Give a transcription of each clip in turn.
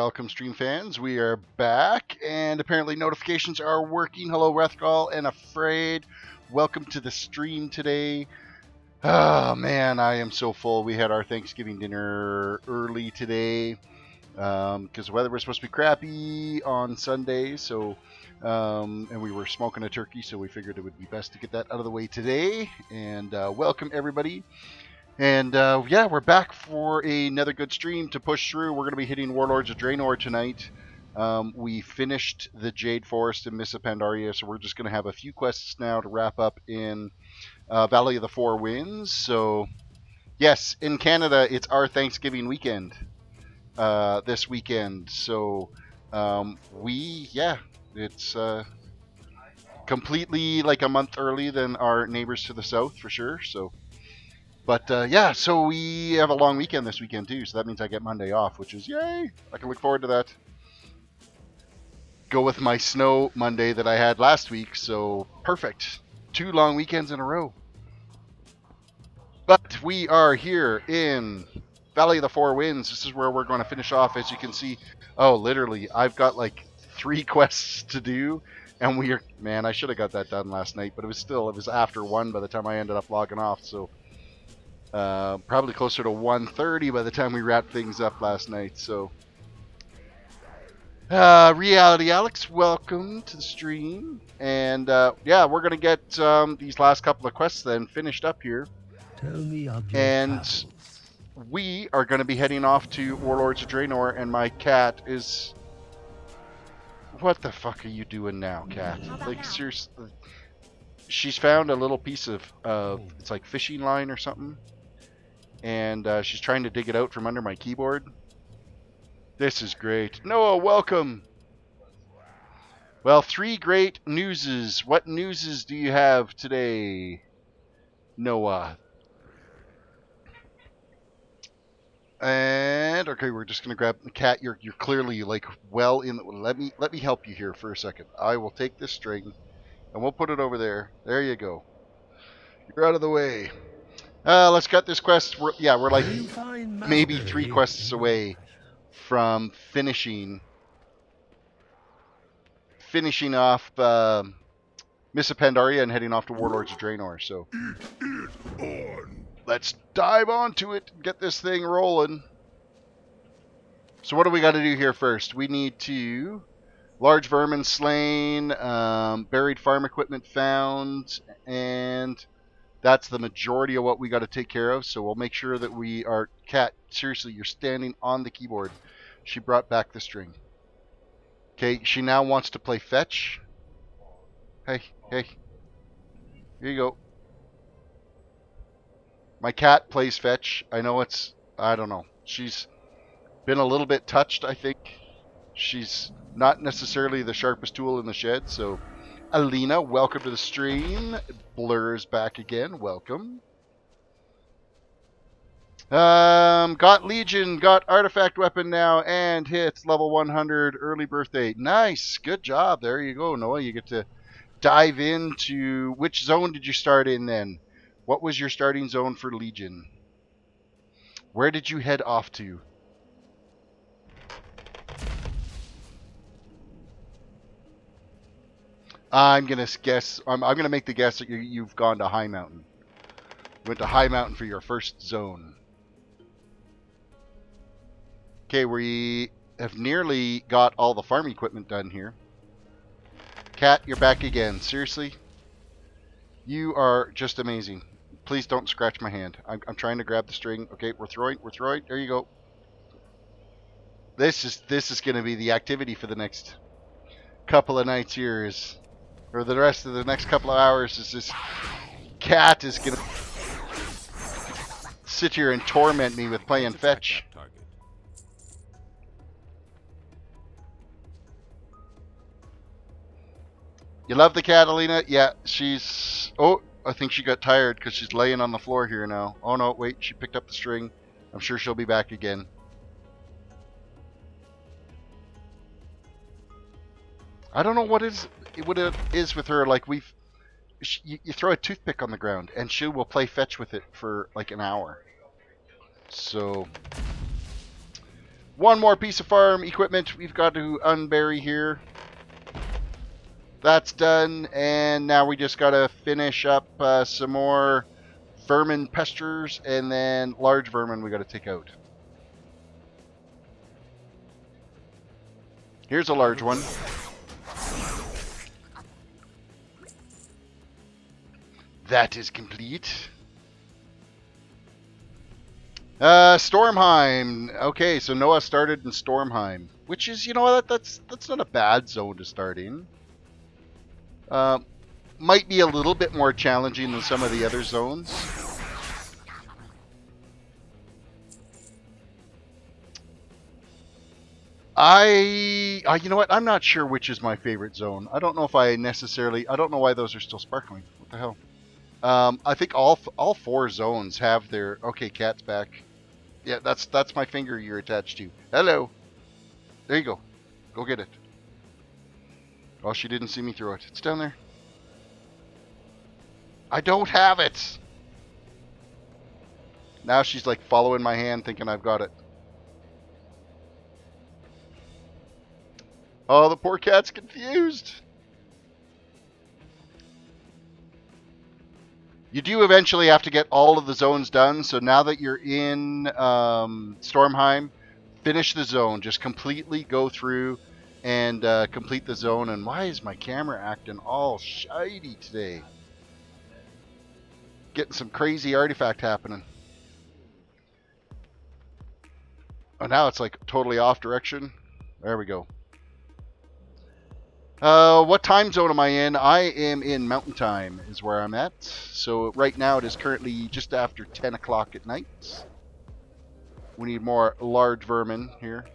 welcome stream fans. We are back, and apparently notifications are working. Hello, Rethgal and Afraid. Welcome to the stream today. Oh man, I am so full. We had our Thanksgiving dinner early today because the weather was supposed to be crappy on Sunday, so and we were smoking a turkey, so we figured it would be best to get that out of the way today. And welcome everybody. And yeah, we're back for another good stream to push through. We're going to be hitting Warlords of Draenor tonight. We finished the Jade Forest and Mysts of Pandaria, so we're just going to have a few quests now to wrap up in Valley of the Four Winds. So, yes, in Canada, it's our Thanksgiving weekend this weekend. So, it's completely like a month early than our neighbors to the south for sure. So. But, yeah, so we have a long weekend this weekend, too. So that means I get Monday off, which is, yay! I can look forward to that. Go with my snow Monday that I had last week, so perfect. 2 long weekends in a row. But we are here in Valley of the Four Winds. This is where we're going to finish off, as you can see. Oh, literally, I've got, like, 3 quests to do. And we are... Man, I should have got that done last night, but it was after 1 by the time I ended up logging off, so... probably closer to 1:30 by the time we wrapped things up last night. So, Reality Alex, welcome to the stream. And yeah, we're gonna get these last couple of quests then finished up here. Tell me of your and travels. we are gonna be heading off to Warlords of Draenor. And my cat is. What the fuck are you doing now, cat? Like seriously, she's found a little piece of it's like fishing line or something. And she's trying to dig it out from under my keyboard. This is great. Noah, welcome. Well, 3 great newses. What newses do you have today, Noah? And okay, we're just gonna grab the cat. You're clearly like well in. Let me help you here for a second. I will take this string, and we'll put it over there. There you go. You're out of the way. Let's get this quest. We're like maybe 3 quests away from finishing off Mysts of Pandaria and heading off to Warlords of Draenor. So let's dive onto it and get this thing rolling. So what do we got to do here first? We need to large vermin slain, buried farm equipment found, and that's the majority of what we got to take care of. So we'll make sure that we are... Cat, seriously, you're standing on the keyboard. She brought back the string. Okay, she now wants to play fetch. Hey. Here you go. My cat plays fetch. I know it's... I don't know. She's been a little bit touched, I think. She's not necessarily the sharpest tool in the shed, so... Alina, welcome to the stream. Blur's back again. Welcome. Got Legion, got Artifact Weapon now, and hits level 100 early birthday. Nice. Good job. There you go, Noah. You get to dive into... Which zone did you start in then? What was your starting zone for Legion? Where did you head off to? I'm gonna guess. I'm gonna make the guess that you've gone to High Mountain. You went to High Mountain for your first zone. Okay, we have nearly got all the farm equipment done here. Cat, you're back again. Seriously, you are just amazing. Please don't scratch my hand. I'm trying to grab the string. Okay, we're throwing. There you go. This is gonna be the activity for the next couple of nights here. Or the rest of the next couple of hours is this cat is going to sit here and torment me with playing fetch. You love the cat, Alina? Yeah, she's... Oh, I think she got tired because she's laying on the floor here now. Oh no, wait, she picked up the string. I'm sure she'll be back again. I don't know what it is with her. Like you throw a toothpick on the ground and she will play fetch with it for like an hour. So One more piece of farm equipment we've got to unbury here. That's done, and now we just got to finish up some more vermin pesters, and then large vermin we got to take out. Here's a large one. That is complete. Stormheim. Okay, so Noah started in Stormheim, which is, you know what, that's not a bad zone to start in. Might be a little bit more challenging than some of the other zones. You know what, I'm not sure which is my favorite zone. I don't know if I necessarily, I don't know why those are still sparkling. What the hell? I think all four zones have their... Okay, cat's back. Yeah, that's my finger you're attached to. Hello. There you go. Go get it. Oh, she didn't see me throw it. It's down there. I don't have it. Now she's like following my hand thinking I've got it. Oh, the poor cat's confused. You do eventually have to get all of the zones done, so now that you're in Stormheim, finish the zone. Just completely go through and complete the zone. And why is my camera acting all shiny today? Getting some crazy artifact happening. Oh, now it's like totally off direction. There we go. What time zone am I in? I am in Mountain Time is where I'm at. So right now it is currently just after 10 o'clock at night. We need more large vermin here.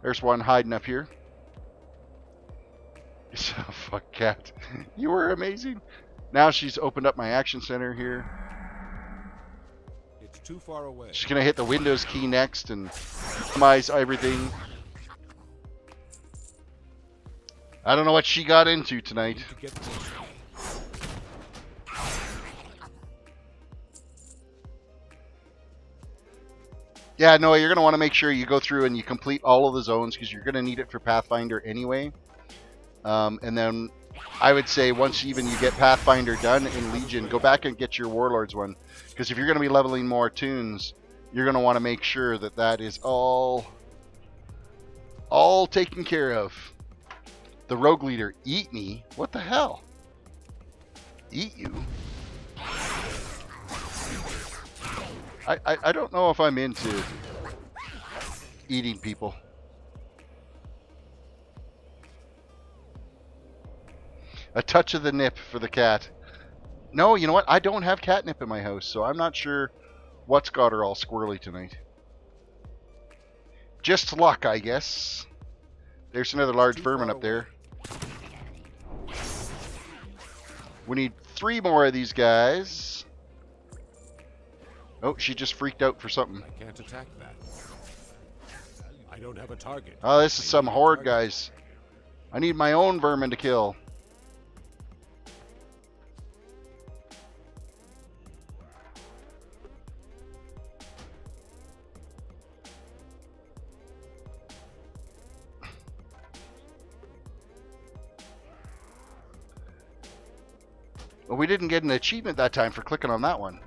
There's one hiding up here. Oh, fuck, cat. You were amazing. Now she's opened up my action center here. It's too far away. She's going to hit the Windows key next and customize everything. I don't know what she got into tonight. Yeah, no, you're going to want to make sure you go through and you complete all of the zones because you're going to need it for Pathfinder anyway. And then I would say once even you get Pathfinder done in Legion, go back and get your Warlords one. Because if you're going to be leveling more toons, you're going to want to make sure that that is all taken care of. The rogue leader, eat me? What the hell? Eat you? I don't know if I'm into eating people. A touch of the nip for the cat. No, you know what? I don't have catnip in my house, so I'm not sure what's got her all squirrely tonight. Just luck, I guess. There's another large vermin up there. We need 3 more of these guys. Oh, she just freaked out for something. I can't attack that. I don't have a target. Oh, this is some horde, guys. I need my own vermin to kill. Well, we didn't get an achievement that time for clicking on that one.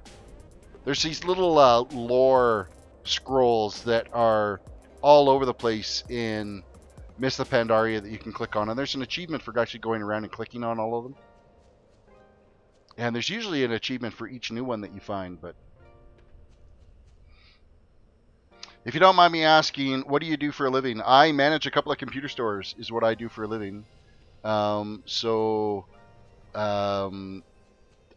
There's these little lore scrolls that are all over the place in Mysts of Pandaria that you can click on. And there's an achievement for actually going around and clicking on all of them. And there's usually an achievement for each new one that you find. But if you don't mind me asking, what do you do for a living? I manage a couple of computer stores is what I do for a living.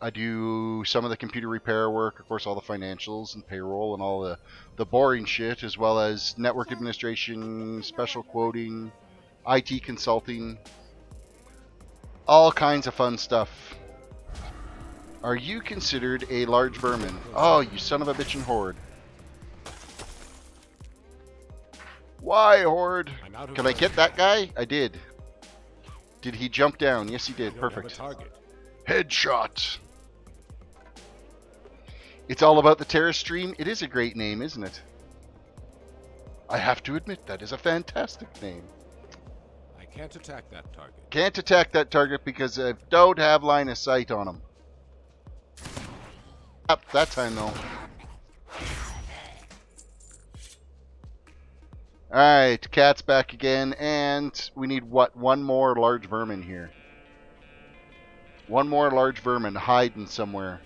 I do some of the computer repair work, of course, all the financials and payroll and all the boring shit, as well as network administration, special quoting, IT consulting, all kinds of fun stuff. Are you considered a large vermin? Oh, you son of a bitchin' horde. Why, horde? Can I get that guy? I did. Did he jump down? Yes, he did. Perfect. Headshot. It's all about the Terris stream. It is a great name, isn't it? I have to admit, that is a fantastic name. I can't attack that target. Can't attack that target because I don't have line of sight on him. Up that time, though. Alright, cat's back again, and we need, what, one more large vermin here. One more large vermin hiding somewhere.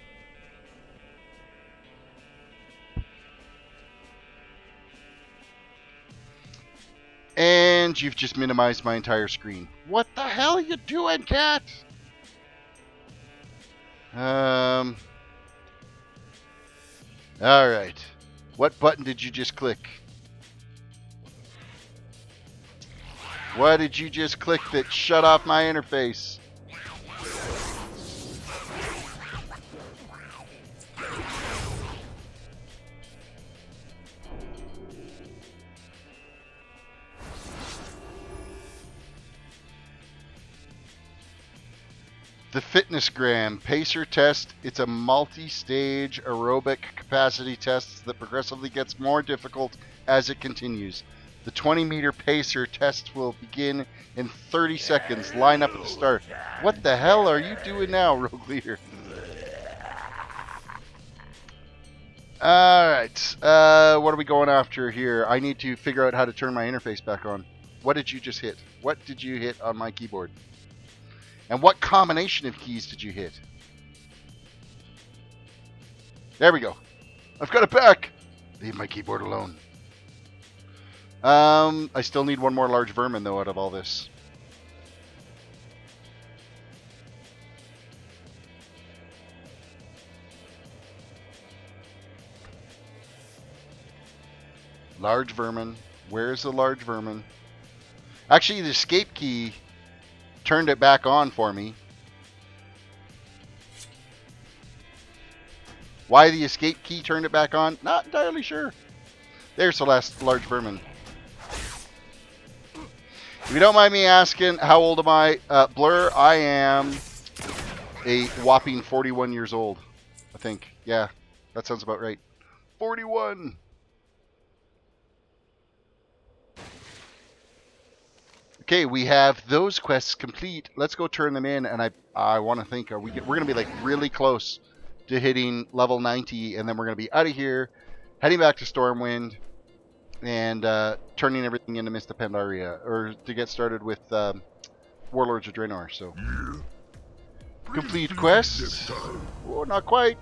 And you've just minimized my entire screen. What the hell are you doing, cat? Alright. What button did you just click? What did you just click that shut off my interface? The Fitness Gram Pacer Test. It's a multi-stage aerobic capacity test that progressively gets more difficult as it continues. The 20-meter pacer test will begin in 30 seconds. Line up at the start. What the hell are you doing now, Rogue Leader? Alright. What are we going after here? I need to figure out how to turn my interface back on. What did you just hit? What did you hit on my keyboard? And what combination of keys did you hit? There we go. I've got it back. Leave my keyboard alone. I still need one more large vermin, though, out of all this. Large vermin. Where's the large vermin? Actually, the escape key turned it back on for me. Why the escape key turned it back on? Not entirely sure. There's the last large vermin. If you don't mind me asking, how old am I? Blur, I am a whopping 41 years old, I think. Yeah, that sounds about right. 41! Okay, we have those quests complete. Let's go turn them in, and I want to think, we're going to be like really close to hitting level 90, and then we're going to be out of here, heading back to Stormwind, and turning everything into Mysts of Pandaria, or to get started with Warlords of Draenor. So, complete quest. Oh, not quite.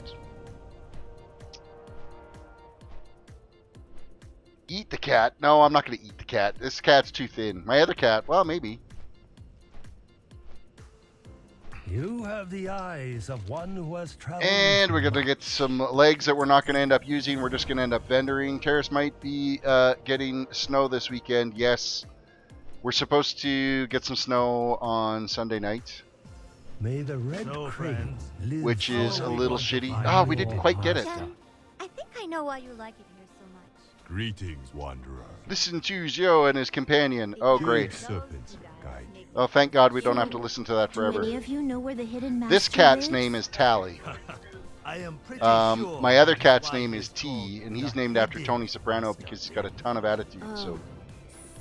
Eat the cat. No, I'm not going to eat the cat. This cat's too thin. My other cat, well, maybe. You have the eyes of one who has traveled. And we're going to get some legs that we're not going to end up using. We're just going to end up vendoring. Terris might be getting snow this weekend. Yes. We're supposed to get some snow on Sunday night. May the red crate live, which is a little shitty. Oh, we didn't quite get it. Then, I think I know why you like it here so much. Greetings, Wanderer. Listen to Zio and his companion. Oh, great. Serpents guide you. Oh, thank God we don't have to listen to that Do forever. any of you know where the hidden This master cat's is? name is Tally. I am pretty sure My other cat's why name he's is T, called and he's the named after Hidden Tony Soprano because he's got a ton of attitude. Oh, So,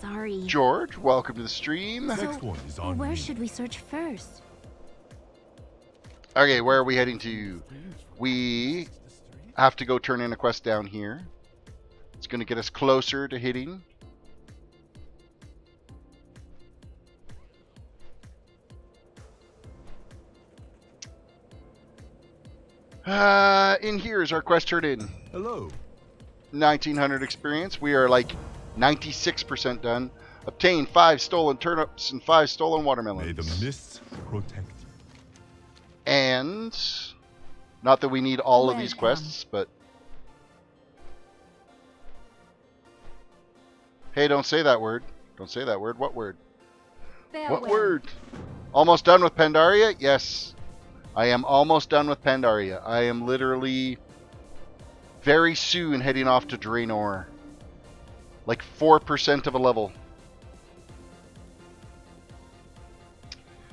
sorry. George, welcome to the stream. Next one is on Where me. should we search first? Okay, where are we heading to? We have to go turn in a quest down here. It's going to get us closer to hitting. In here is our quest turned in. Hello. 1900 experience. We are like 96% done. Obtain 5 stolen turnips and 5 stolen watermelons. May the mists protect you. And not that we need all of these Welcome. quests, but hey, don't say that word. Don't say that word. What word? What word? Almost done with Pandaria? Yes. I am almost done with Pandaria. I am literally very soon heading off to Draenor. Like 4% of a level.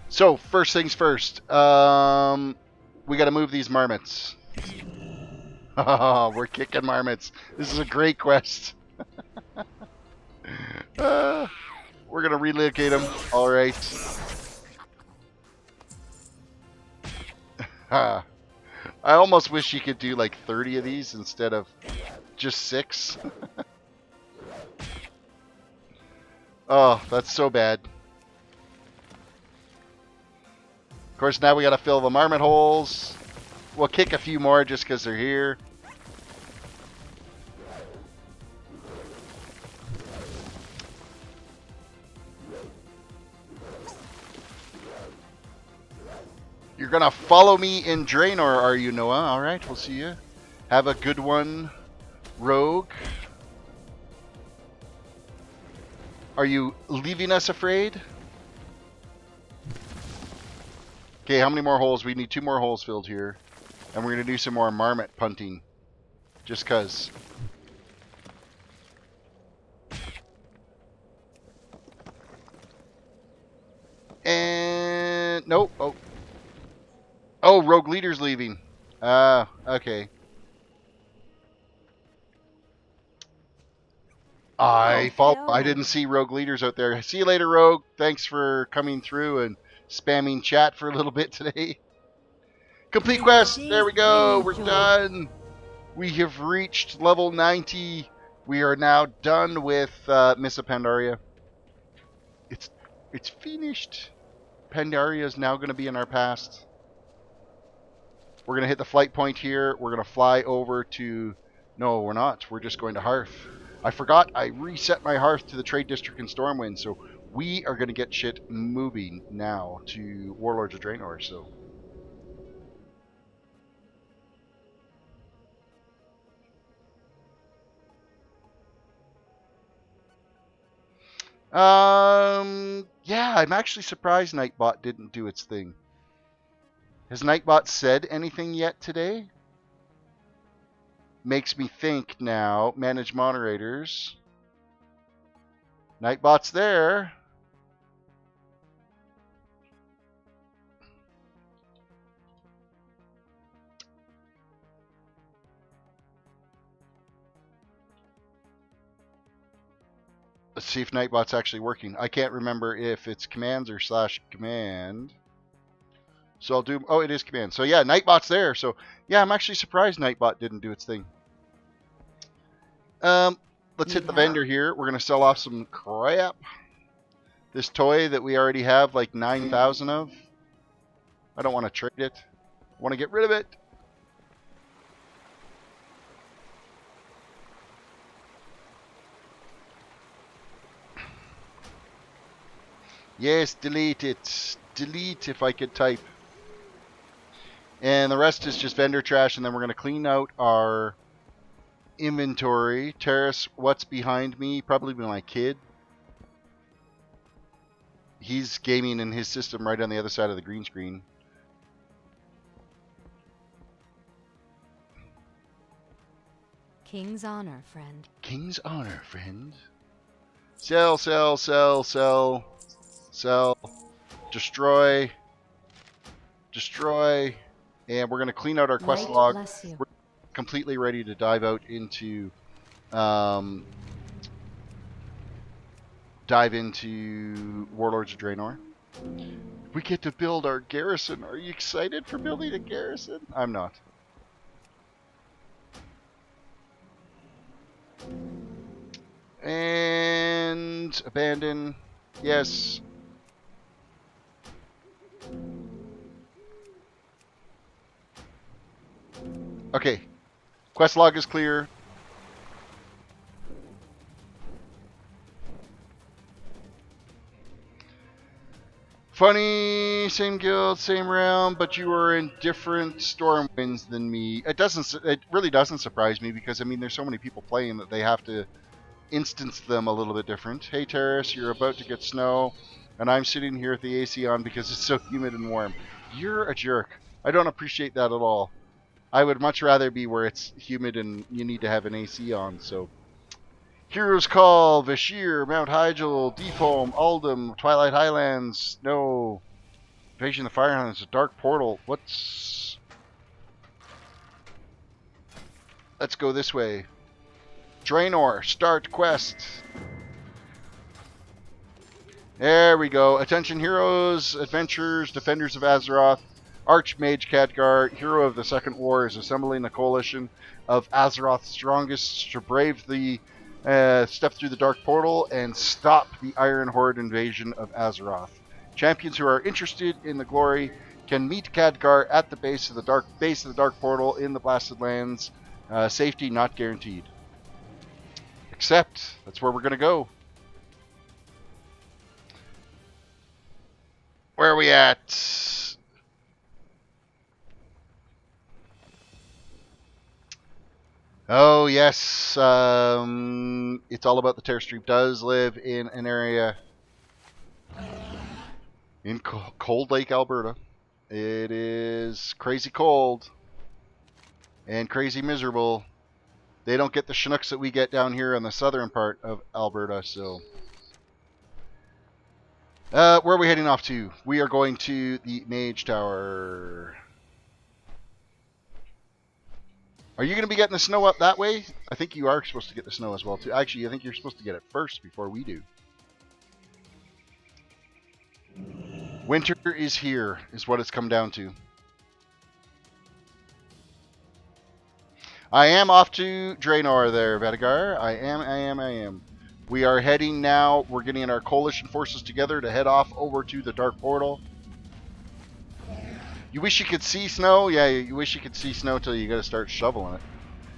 So, first things first. We got to move these marmots. Oh, we're kicking marmots. This is a great quest. We're gonna relocate him. All right. I almost wish you could do like 30 of these instead of just 6. Oh, that's so bad. Of course, now we gotta fill the marmot holes. We'll kick a few more just because they're here. You're gonna follow me in Draenor, are you, Noah? Alright, we'll see you. Have a good one, Rogue. Are you leaving us afraid? Okay, how many more holes? We need 2 more holes filled here. And we're gonna do some more marmot punting. Just cause. And nope. Oh, Rogue Leader's leaving. Okay. I didn't see Rogue Leaders out there. See you later, Rogue. Thanks for coming through and spamming chat for a little bit today. Complete quest. There we go. We're done. We have reached level 90. We are now done with Mysts of Pandaria. It's finished. Pandaria is now going to be in our past. We're going to hit the flight point here. We're going to fly over to... No, we're not. We're just going to Hearth. I forgot I reset my Hearth to the Trade District in Stormwind, so we are going to get shit moving now to Warlords of Draenor, so... Yeah, I'm actually surprised Nightbot didn't do its thing. Has Nightbot said anything yet today? Makes me think now. Manage moderators. Nightbot's there. Let's see if Nightbot's actually working. I can't remember if it's commands or /command. So I'll do... Oh, it is command. So yeah, Nightbot's there. So yeah, I'm actually surprised Nightbot didn't do its thing. Let's hit the vendor here. We're going to sell off some crap. This toy that we already have like 9,000 of. I don't want to trade it. I want to get rid of it. Yes, delete it. Delete if I could type. And the rest is just vendor trash, and then we're going to clean out our inventory. Terris, what's behind me? Probably my kid. He's gaming in his system right on the other side of the green screen. King's honor, friend. King's honor, friend. Sell, sell, sell, sell. Sell. Destroy. Destroy. And we're going to clean out our quest log. We're completely ready to dive out into Warlords of Draenor. We get to build our garrison. Are you excited for building a garrison? I'm not. And abandon. Yes. Okay. Quest log is clear. Funny, same guild, same realm, but you are in different Stormwinds than me. It really doesn't surprise me because I mean there's so many people playing that they have to instance them a little bit different. Hey Terris, you're about to get snow, and I'm sitting here with the AC on because it's so humid and warm. You're a jerk. I don't appreciate that at all. I would much rather be where it's humid and you need to have an AC on, so... Heroes Call, Vashir, Mount Hyjal, Deepholm, Uldum, Twilight Highlands, no... Invasion of the Firehounds, a Dark Portal, what's... Let's go this way. Draenor, start quest. There we go. Attention heroes, adventurers, defenders of Azeroth. Archmage Khadgar, hero of the Second War, is assembling a coalition of Azeroth's strongest to brave the step through the Dark Portal and stop the Iron Horde invasion of Azeroth. Champions who are interested in the glory can meet Khadgar at the base of the Dark Portal in the Blasted Lands. Safety not guaranteed. Except that's where we're gonna go. Where are we at? Oh, yes. It's all about the TerrisDWDC does live in an area in Cold Lake, Alberta. It is crazy cold and crazy miserable. They don't get the Chinooks that we get down here in the southern part of Alberta, so... where are we heading off to? We are going to the Mage Tower. Are you going to be getting the snow up that way? I think you are supposed to get the snow as well, too. Actually, I think you're supposed to get it first before we do. Winter is here, is what it's come down to. I am off to Draenor there, Vedigar. I am. We are heading now. We're getting our coalition forces together to head off over to the Dark Portal. You wish you could see snow? Yeah, you wish you could see snow till you got to start shoveling it.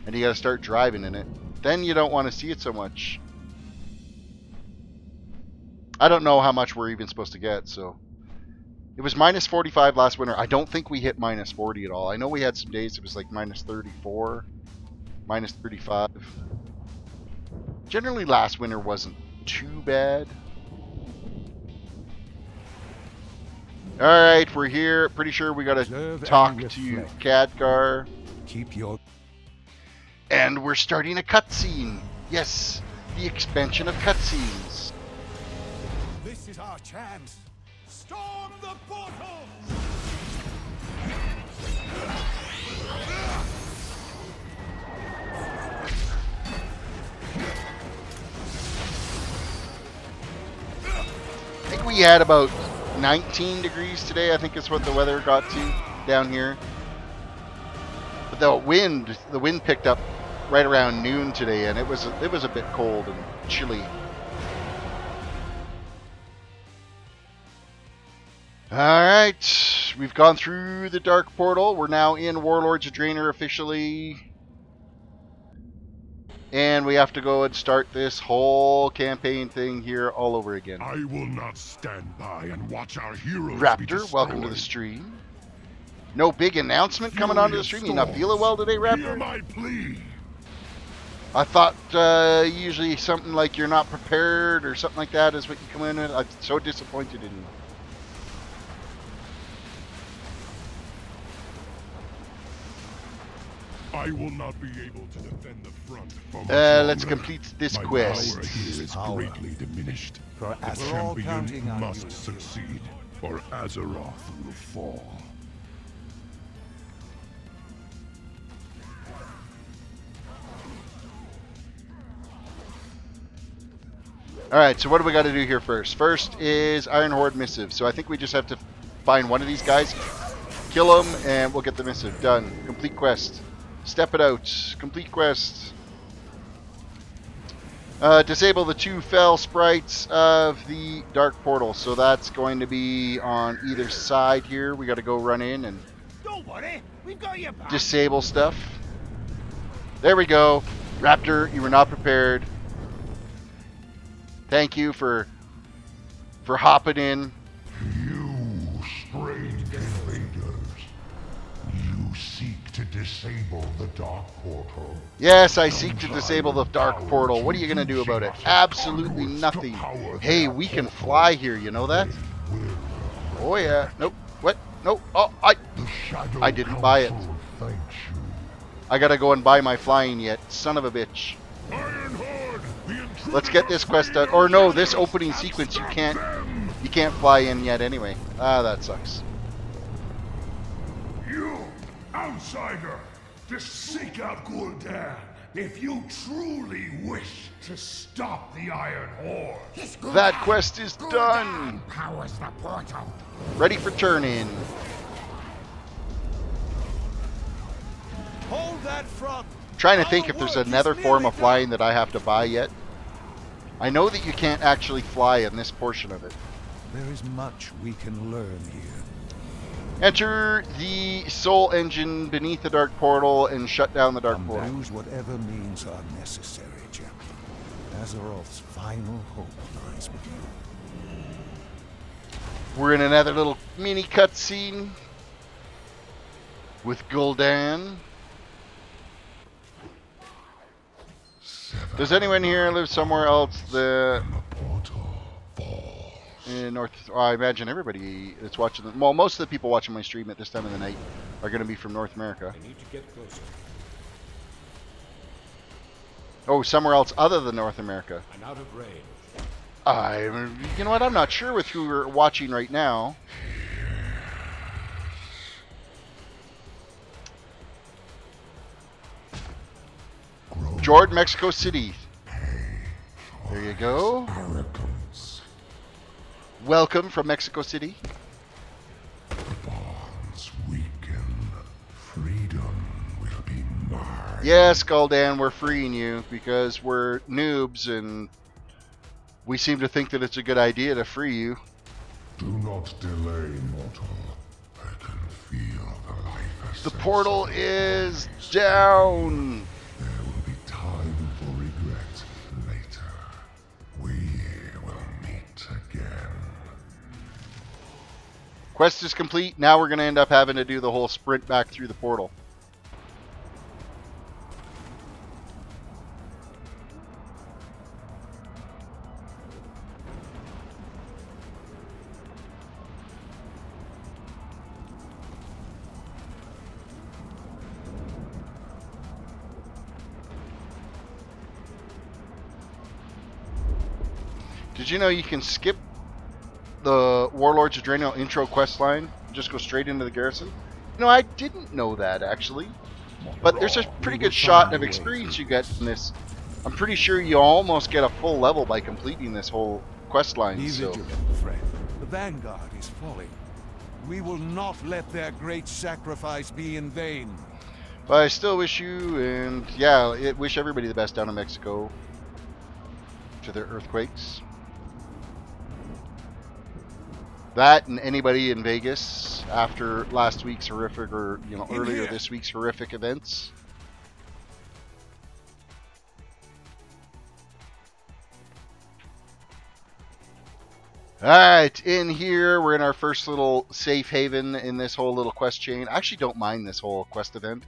And you got to start driving in it. Then you don't want to see it so much. I don't know how much we're even supposed to get, so... It was minus 45 last winter. I don't think we hit minus 40 at all. I know we had some days it was like minus 34, minus 35. Generally last winter wasn't too bad. Alright, we're here. Pretty sure we gotta talk to Khadgar. Keep your... And we're starting a cutscene. Yes, the expansion of cutscenes. This is our chance. Storm the portal! I think we had about 19 degrees today, I think is what the weather got to down here. But the wind picked up right around noon today, and it was a bit cold and chilly. Alright, we've gone through the Dark Portal. We're now in Warlords of Draenor officially. And we have to go and start this whole campaign thing here all over again. I will not stand by and watch our heroes be Raptor, destroyed. welcome to the stream. No big announcement coming onto the stream? You not feeling well today, Hear Raptor? my plea. I thought usually something like you're not prepared or something like that is what you come in with. I'm so disappointed in you. I will not be able to defend the front for much Let's longer. complete this My quest. power here is greatly diminished. For The we're all champion counting on must you. succeed, or Azeroth will fall. Alright, so what do we got to do here first? First is Iron Horde Missive. So I think we just have to find one of these guys, kill him, and we'll get the missive. Done. Complete quest. Step it out. Complete quest. Disable the 2 fell sprites of the Dark Portal. So that's going to be on either side here. We got to go run in and Don't worry, we've got your back. disable stuff. There we go. Raptor, you were not prepared. Thank you for hopping in. You strange invaders. You seek to disable the Dark Portal. Yes, I seek to disable the Dark Portal. What are you going to do about it? Absolutely nothing. Hey, we can fly here, you know that? Oh yeah. Nope. What? Nope. Oh, The Shadow I didn't buy it. Council thanks you. I gotta go and buy my flying yet. Son of a bitch. Iron Horde, the intruder Let's get this quest done. Or no, this opening sequence you can't fly in yet anyway. Ah, that sucks. You, outsider, just seek out Gul'dan. if you truly wish to stop the Iron Horde. That quest is done. Powers the portal. Ready for turn-in. Hold that front. Trying to think if there's another form of flying that I have to buy yet. I know that you can't actually fly in this portion of it. There is much we can learn here. Enter the soul engine beneath the dark portal and shut down the dark portal. Use whatever means are necessary, champion. Azeroth's final hope lies with you. We're in another little mini cutscene with Gul'dan. Does anyone here live somewhere else in North? Oh, I imagine everybody that's watching. Well, most of the people watching my stream at this time of the night are going to be from North America. I need to get closer. Oh, somewhere else other than North America. I'm out of range. You know what? I'm not sure with who we're watching right now. Jordan, Mexico City. There you go. Welcome from Mexico City. The bonds weaken. Freedom will be mine. Yes, Gul'dan, we're freeing you because we're noobs and we seem to think that it's a good idea to free you. Do not delay, mortal. I can feel the life. The portal is down. There will be time for regret later. We will meet again. Quest is complete. Now we're going to end up having to do the whole sprint back through the portal. Did you know you can skip the Warlords of Draenor intro quest line? Just go straight into the garrison? No, I didn't know that, actually. But there's a pretty good shot of experience you get in this. I'm pretty sure you almost get a full level by completing this whole quest line. Be So. vigilant, friend. The vanguard is falling. We will not let their great sacrifice be in vain. But I still wish you, and yeah, wish everybody the best down in Mexico to their earthquakes. That and anybody in Vegas after last week's horrific, or earlier this week's horrific events. Alright, in here, we're in our first little safe haven in this whole little quest chain. I actually don't mind this whole quest event.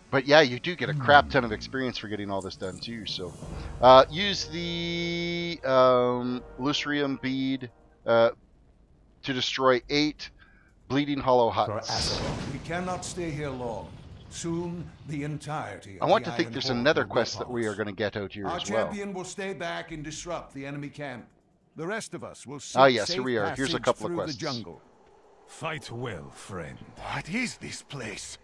But yeah, you do get a crap ton of experience for getting all this done too. So, use the Lusrium bead to destroy 8 Bleeding Hollow huts. We cannot stay here long. Soon, the entirety of I want the to think Iron there's Horde another will quest that we repulse. are going to get out here Our as well. champion will stay back and disrupt the enemy camp. The rest of us will seek Ah, yes, safe here we are. Here's a passage couple of through quests. the jungle. Fight well, friend. What is this place?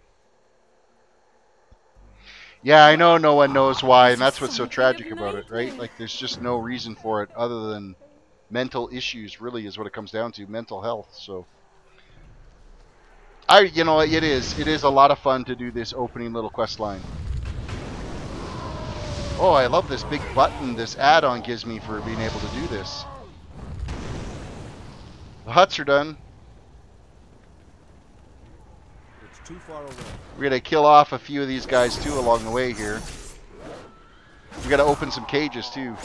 Yeah, I know no one knows why, and that's what's so tragic about it, right? Like, there's just no reason for it other than mental issues, really, is what it comes down to. Mental health, so. It is a lot of fun to do this opening little quest line. Oh, I love this big button this add-on gives me for being able to do this. The huts are done. It's too far away. We're going to kill off a few of these guys, too, along the way here. We got to open some cages, too.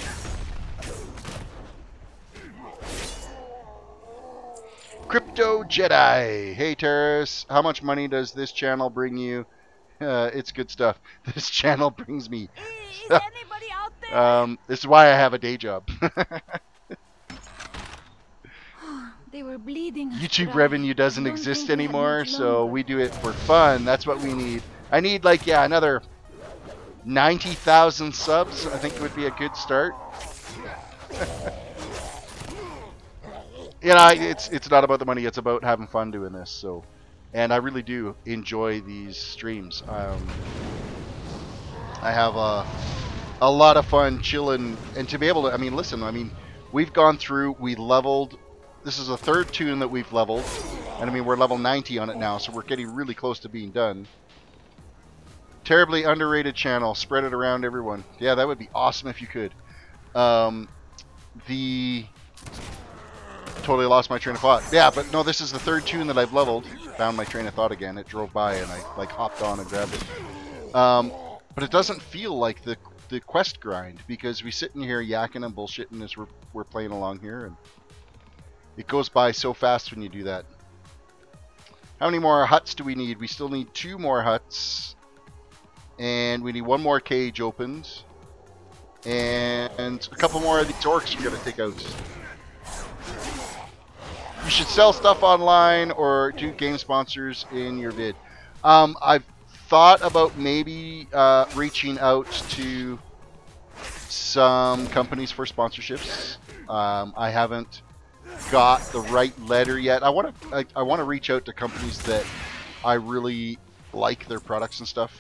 Crypto Jedi. Hey, Terris. How much money does this channel bring you? It's good stuff. This channel brings me... Is anybody out there? This is why I have a day job. They were bleeding. YouTube revenue doesn't exist anymore, so we do it for fun. That's what we need. I need, like, another 90,000 subs. I think it would be a good start. It's not about the money. It's about having fun doing this. So, and I really do enjoy these streams. I have a lot of fun chilling, and to be able to, I mean, listen, I mean, we've gone through, we leveled, this is the third toon that we've leveled, and I mean, we're level 90 on it now, so we're getting really close to being done. Terribly underrated channel, spread it around everyone. Yeah, that would be awesome if you could. Totally lost my train of thought. Yeah, but no, this is the third toon that I've leveled. Found my train of thought again. It drove by and I like hopped on and grabbed it. But it doesn't feel like the quest grind, because we sit in here yakking and bullshitting as we're playing along here, and it goes by so fast when you do that. How many more huts do we need? We still need 2 more huts, and we need 1 more cage opened, and a couple more of these orcs we gotta take out. You should sell stuff online or do game sponsors in your vid. I've thought about maybe reaching out to some companies for sponsorships. I haven't got the right letter yet. I want to reach out to companies that I really like their products and stuff.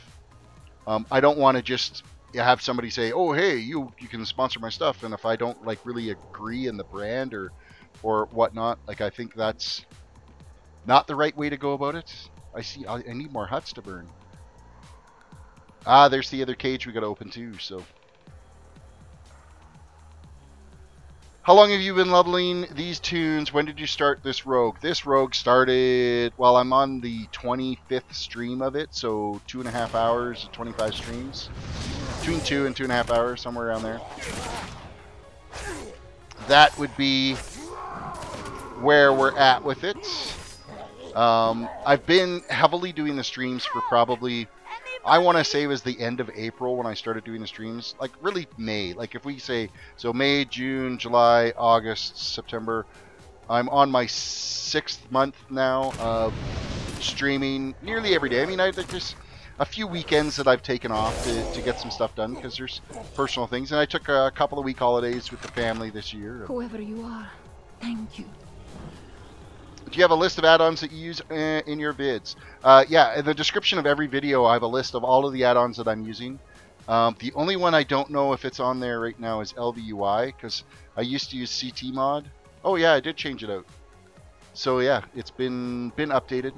I don't want to just have somebody say, "Oh, hey, you can sponsor my stuff," and if I don't like really agree in the brand or whatnot, like, I think that's not the right way to go about it. I need more huts to burn. Ah, there's the other cage we got to open too. So, how long have you been leveling these toons? When did you start this rogue? This rogue started, well, I'm on the 25th stream of it, so 2.5 hours, 25 streams. Between 2 and 2.5 hours, somewhere around there. That would be where we're at with it. I've been heavily doing the streams for probably, I want to say it was the end of April when I started doing the streams. Like, really May. Like, if we say, so May, June, July, August, September. I'm on my 6th month now of streaming nearly every day. I mean, there's a few weekends that I've taken off to get some stuff done because there's personal things. And I took a couple of week holidays with the family this year. Whoever you are, thank you. Do you have a list of add-ons that you use in your vids? Yeah, in the description of every video, I have a list of all of the add-ons that I'm using. The only one I don't know if it's on there right now is LVUI, because I used to use CT mod. Oh yeah, I did change it out. So yeah, it's been updated.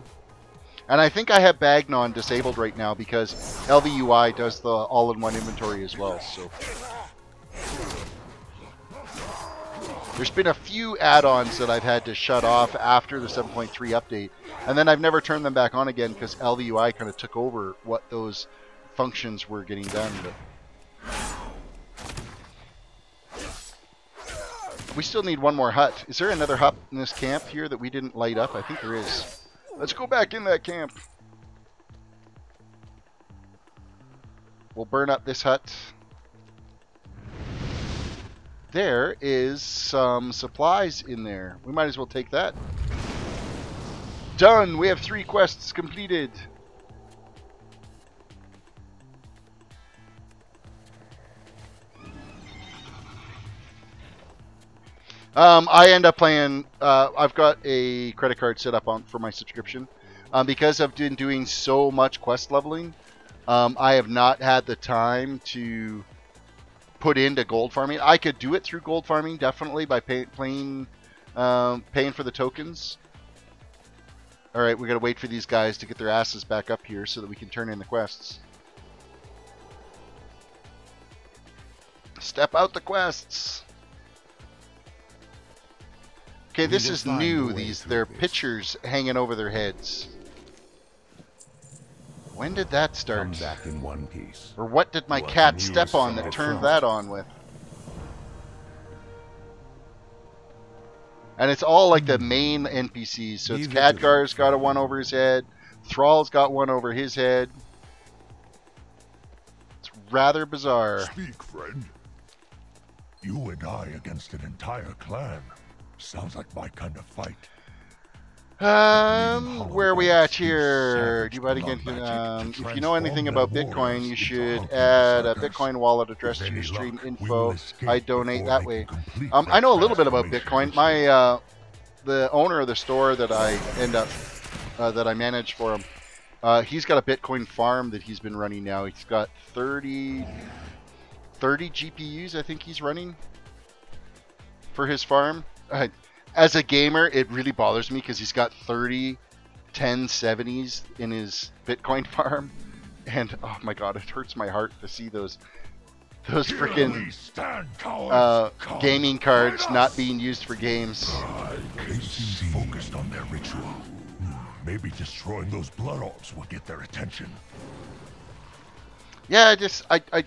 And I think I have Bagnon disabled right now because LVUI does the all-in-one inventory as well. So there's been a few add-ons that I've had to shut off after the 7.3 update, and then I've never turned them back on again because LVUI kind of took over what those functions were getting done. But we still need 1 more hut. Is there another hut in this camp here that we didn't light up? I think there is. Let's go back in that camp. We'll burn up this hut. There is some supplies in there. We might as well take that. Done! We have 3 quests completed. I end up playing, I've got a credit card set up for my subscription. Because I've been doing so much quest leveling, I have not had the time to put into gold farming. I could do it through gold farming, definitely, by paying for the tokens. Alright, we gotta wait for these guys to get their asses back up here so that we can turn in the quests. Step out the quests! Okay, this is new. They're pictures hanging over their heads. When did that start? Come back in one piece. Or what did my cat step on that turned that on with? And it's all like the main NPCs. So it's Khadgar's got one over his head. Thrall's got one over his head. It's rather bizarre. Speak, friend. You and I against an entire clan. Sounds like my kind of fight. Where are we at here? Do you want to get, if you know anything about Bitcoin, you should add a Bitcoin wallet address to your stream info. I donate that way. I know a little bit about Bitcoin. My the owner of the store that I that I manage for him He's got a Bitcoin farm that he's been running now. He's got 30 GPUs, I think he's running for his farm. As a gamer, it really bothers me because he's got 30 1070s in his Bitcoin farm. And oh my god, it hurts my heart to see those freaking gaming cards not being used for games. They seem focused on their ritual. Maybe destroying those blood orbs will get their attention. Yeah, I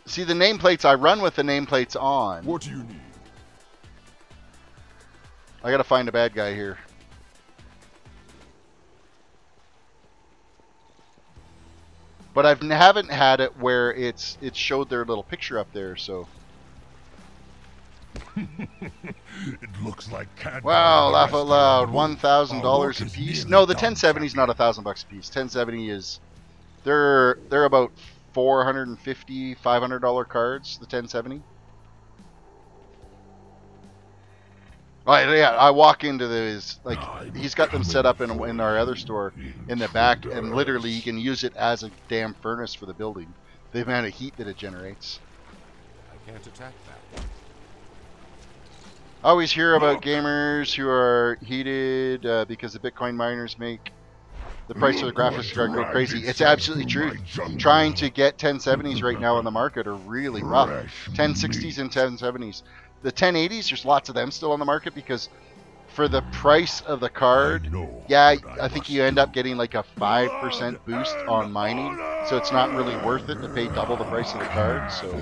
see the nameplates. I run with the nameplates on. What do you need? I gotta find a bad guy here. But I haven't had it where it showed their little picture up there, so. It looks like cat. Wow, laugh out loud. $1,000 a piece. No, the 1070 is not $1,000 a piece. 1070 is they're about $450, $500 cards. The 1070. Oh, yeah, I walk into this, like, he's got them set up in our other store in the back, and literally you can use it as a damn furnace for the building. The amount of heat that it generates. I can't attack that. I always hear about gamers who are heated because the Bitcoin miners make the price of the graphics card go crazy. It's absolutely true. Trying to get 1070s right now in the market are really rough. 1060s and 1070s. The 1080s, there's lots of them still on the market because for the price of the card, yeah, I think you end up getting like a 5% boost on mining, so it's not really worth it to pay double the price of the card. So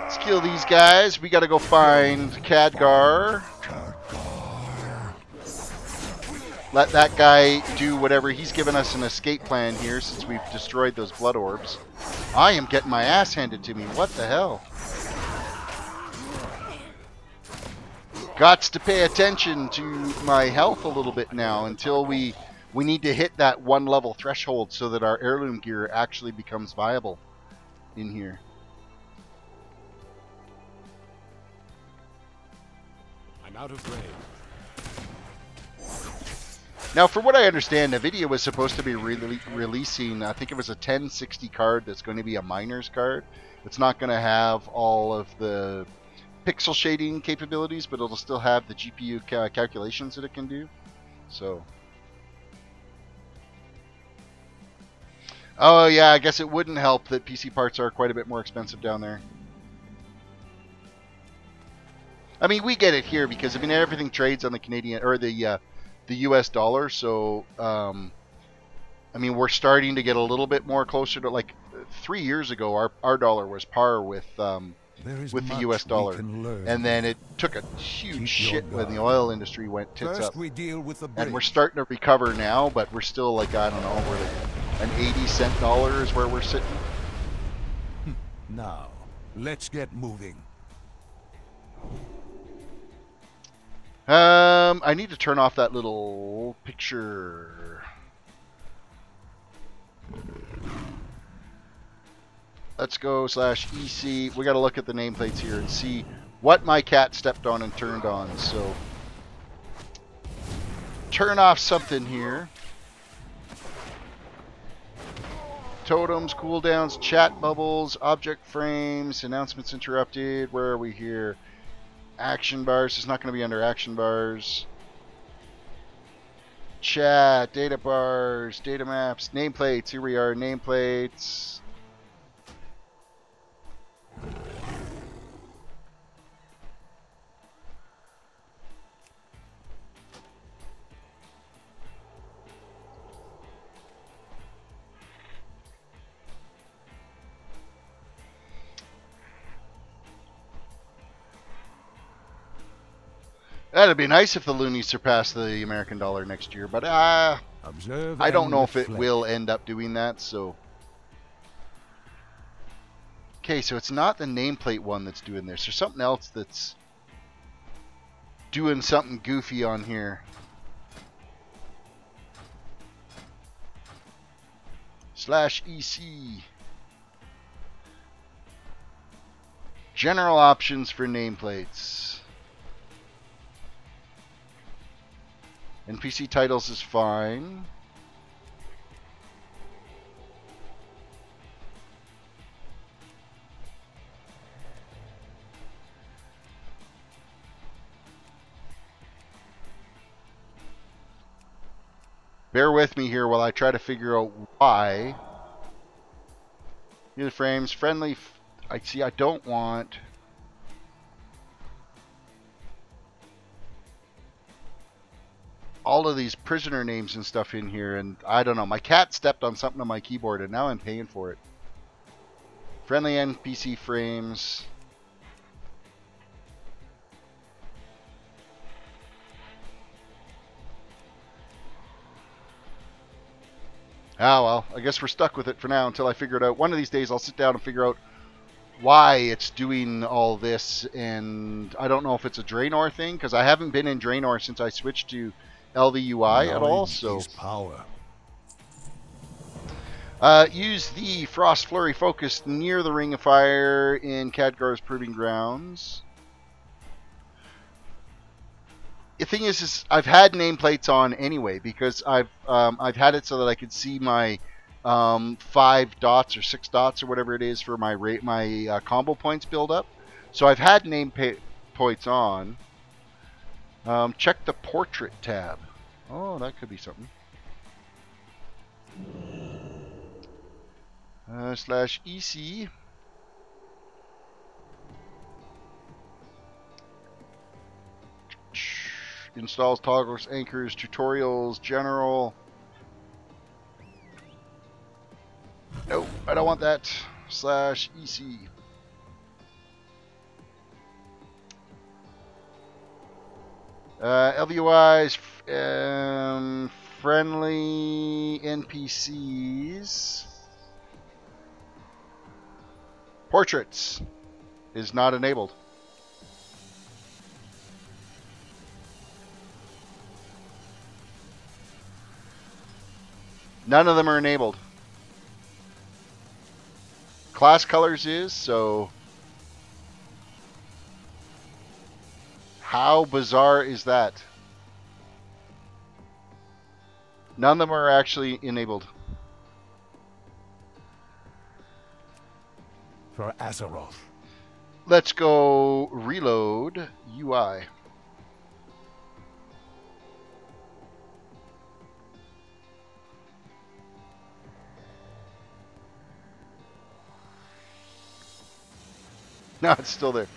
let's kill these guys. We got to go find Khadgar. Let that guy do whatever. He's given us an escape plan here since we've destroyed those blood orbs. I am getting my ass handed to me. What the hell? Gots to pay attention to my health a little bit now until we need to hit that 1 level threshold so that our heirloom gear actually becomes viable in here. I'm out of range. Now, for what I understand, NVIDIA was supposed to be releasing, I think it was a 1060 card that's going to be a miner's card. It's not going to have all of the pixel shading capabilities, but it'll still have the GPU calculations that it can do. So, oh yeah, I guess it wouldn't help that PC parts are quite a bit more expensive down there. I mean, we get it here because I mean everything trades on the Canadian or the US dollar, so I mean we're starting to get a little bit more closer to like 3 years ago our dollar was par with the US dollar, and then it took a huge shit when the oil industry went tits up, and we're starting to recover now, but we're still like, I don't know, we're like an 80-cent dollar is where we're sitting. Now let's get moving. I need to turn off that little picture. Let's go /EC. We got to look at the nameplates here and see what my cat stepped on and turned on. So turn off something here. Totems, cooldowns, chat bubbles, object frames, announcements interrupted. Where are we here? Action bars is not going to be under action bars. Chat, data bars, data maps, nameplates. Here we are, nameplates. That'd be nice if the loonie surpassed the American dollar next year, but I don't know if it will end up doing that. So, okay, so it's not the nameplate one that's doing this. There's something else that's doing something goofy on here. /EC. General options for nameplates. NPC titles is fine. Bear with me here while I try to figure out why. New frames, friendly. I see. I don't want. All of these prisoner names and stuff in here, and I don't know. My cat stepped on something on my keyboard, and now I'm paying for it. Friendly NPC frames. Ah, well, I guess we're stuck with it for now until I figure it out. One of these days I'll sit down and figure out why it's doing all this, and I don't know if it's a Draenor thing, because I haven't been in Draenor since I switched to LVUI at all, so... Power. Use the Frost Flurry focused near the Ring of Fire in Khadgar's Proving Grounds. The thing is I've had nameplates on anyway, because I've had it so that I could see my 5 dots or 6 dots or whatever it is for my combo points build up. So I've had nameplates on. Check the portrait tab. Oh, that could be something. /EC. Installs, toggles, anchors, tutorials, general. Nope, I don't want that. /EC. LVUIs, friendly NPCs. Portraits is not enabled. None of them are enabled. Class colors is, so how bizarre is that? None of them are actually enabled. For Azeroth. Let's go reload UI. No, it's still there.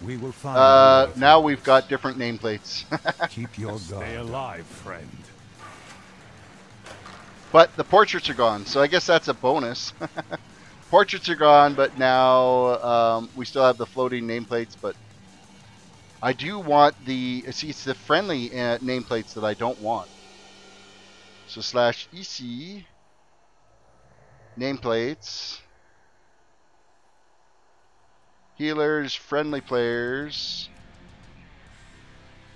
We will find now we've got different nameplates. Keep your Stay guard. alive, friend. But the portraits are gone, so I guess that's a bonus. Portraits are gone, but now we still have the floating nameplates, but I do want the... See, it's the friendly nameplates that I don't want. So /EC nameplates. Healers, friendly players.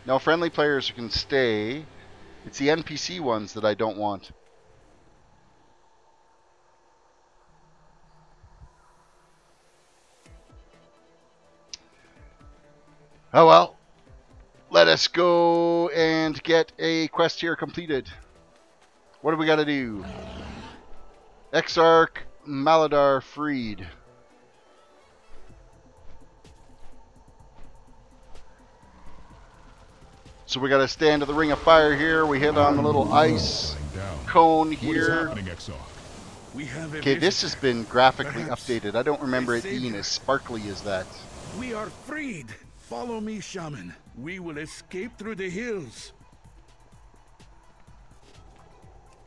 No, friendly players can stay. It's the NPC ones that I don't want. Oh well. Let us go and get a quest here completed. What do we got to do? Exarch Maladar freed. So we got to stand at the Ring of Fire here. We hit on the little ice cone here. Okay, this has been graphically updated. I don't remember it being as sparkly as that. We are freed. Follow me, shaman. We will escape through the hills.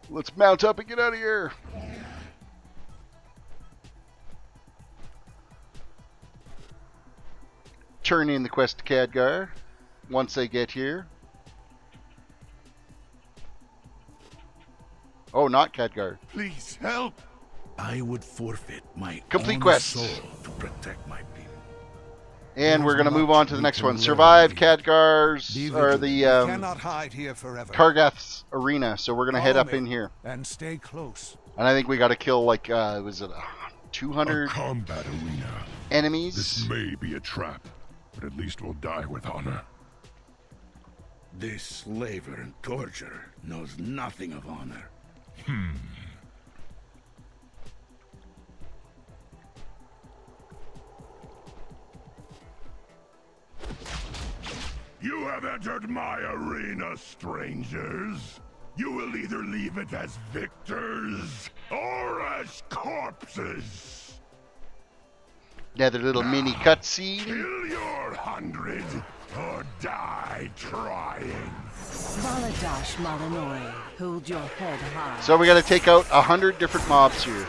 Let's mount up and get out of here. Turn in the quest to Khadgar once they get here. Oh, not Khadgar. Please help. I would forfeit my Complete own quest. soul to protect my people. And we're going to move on to the next one. Survive Khadgar's, or the cannot hide here forever. Kargath's arena. So we're going to head up in here. And stay close. And I think we got to kill, like, was it 200 A combat arena. enemies. This may be a trap, but at least we'll die with honor. This slaver and torturer knows nothing of honor. You have entered my arena, strangers. You will either leave it as victors or as corpses. Another little mini cutscene. Kill your 100 or die trying. Maladash Malanoi, hold your head high. So we got to take out 100 different mobs here,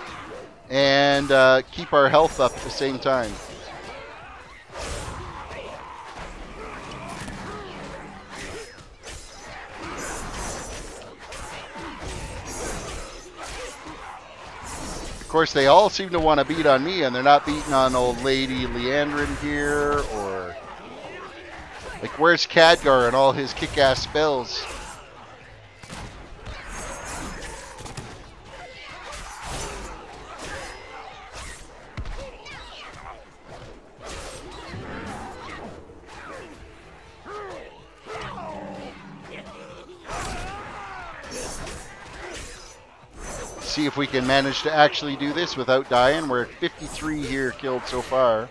and keep our health up at the same time. Of course, they all seem to want to beat on me, and they're not beating on old lady Leandrin here, or like, where's Khadgar and all his kick-ass spells? See if we can manage to actually do this without dying. We're at 53 here killed so far.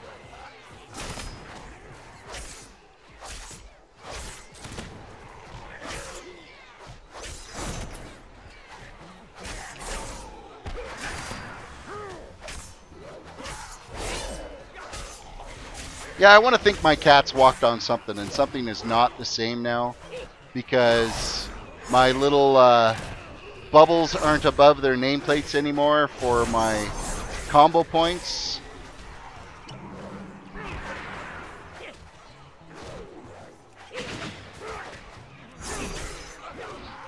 Yeah, I want to think my cat's walked on something, and something is not the same now, because my little bubbles aren't above their nameplates anymore for my combo points.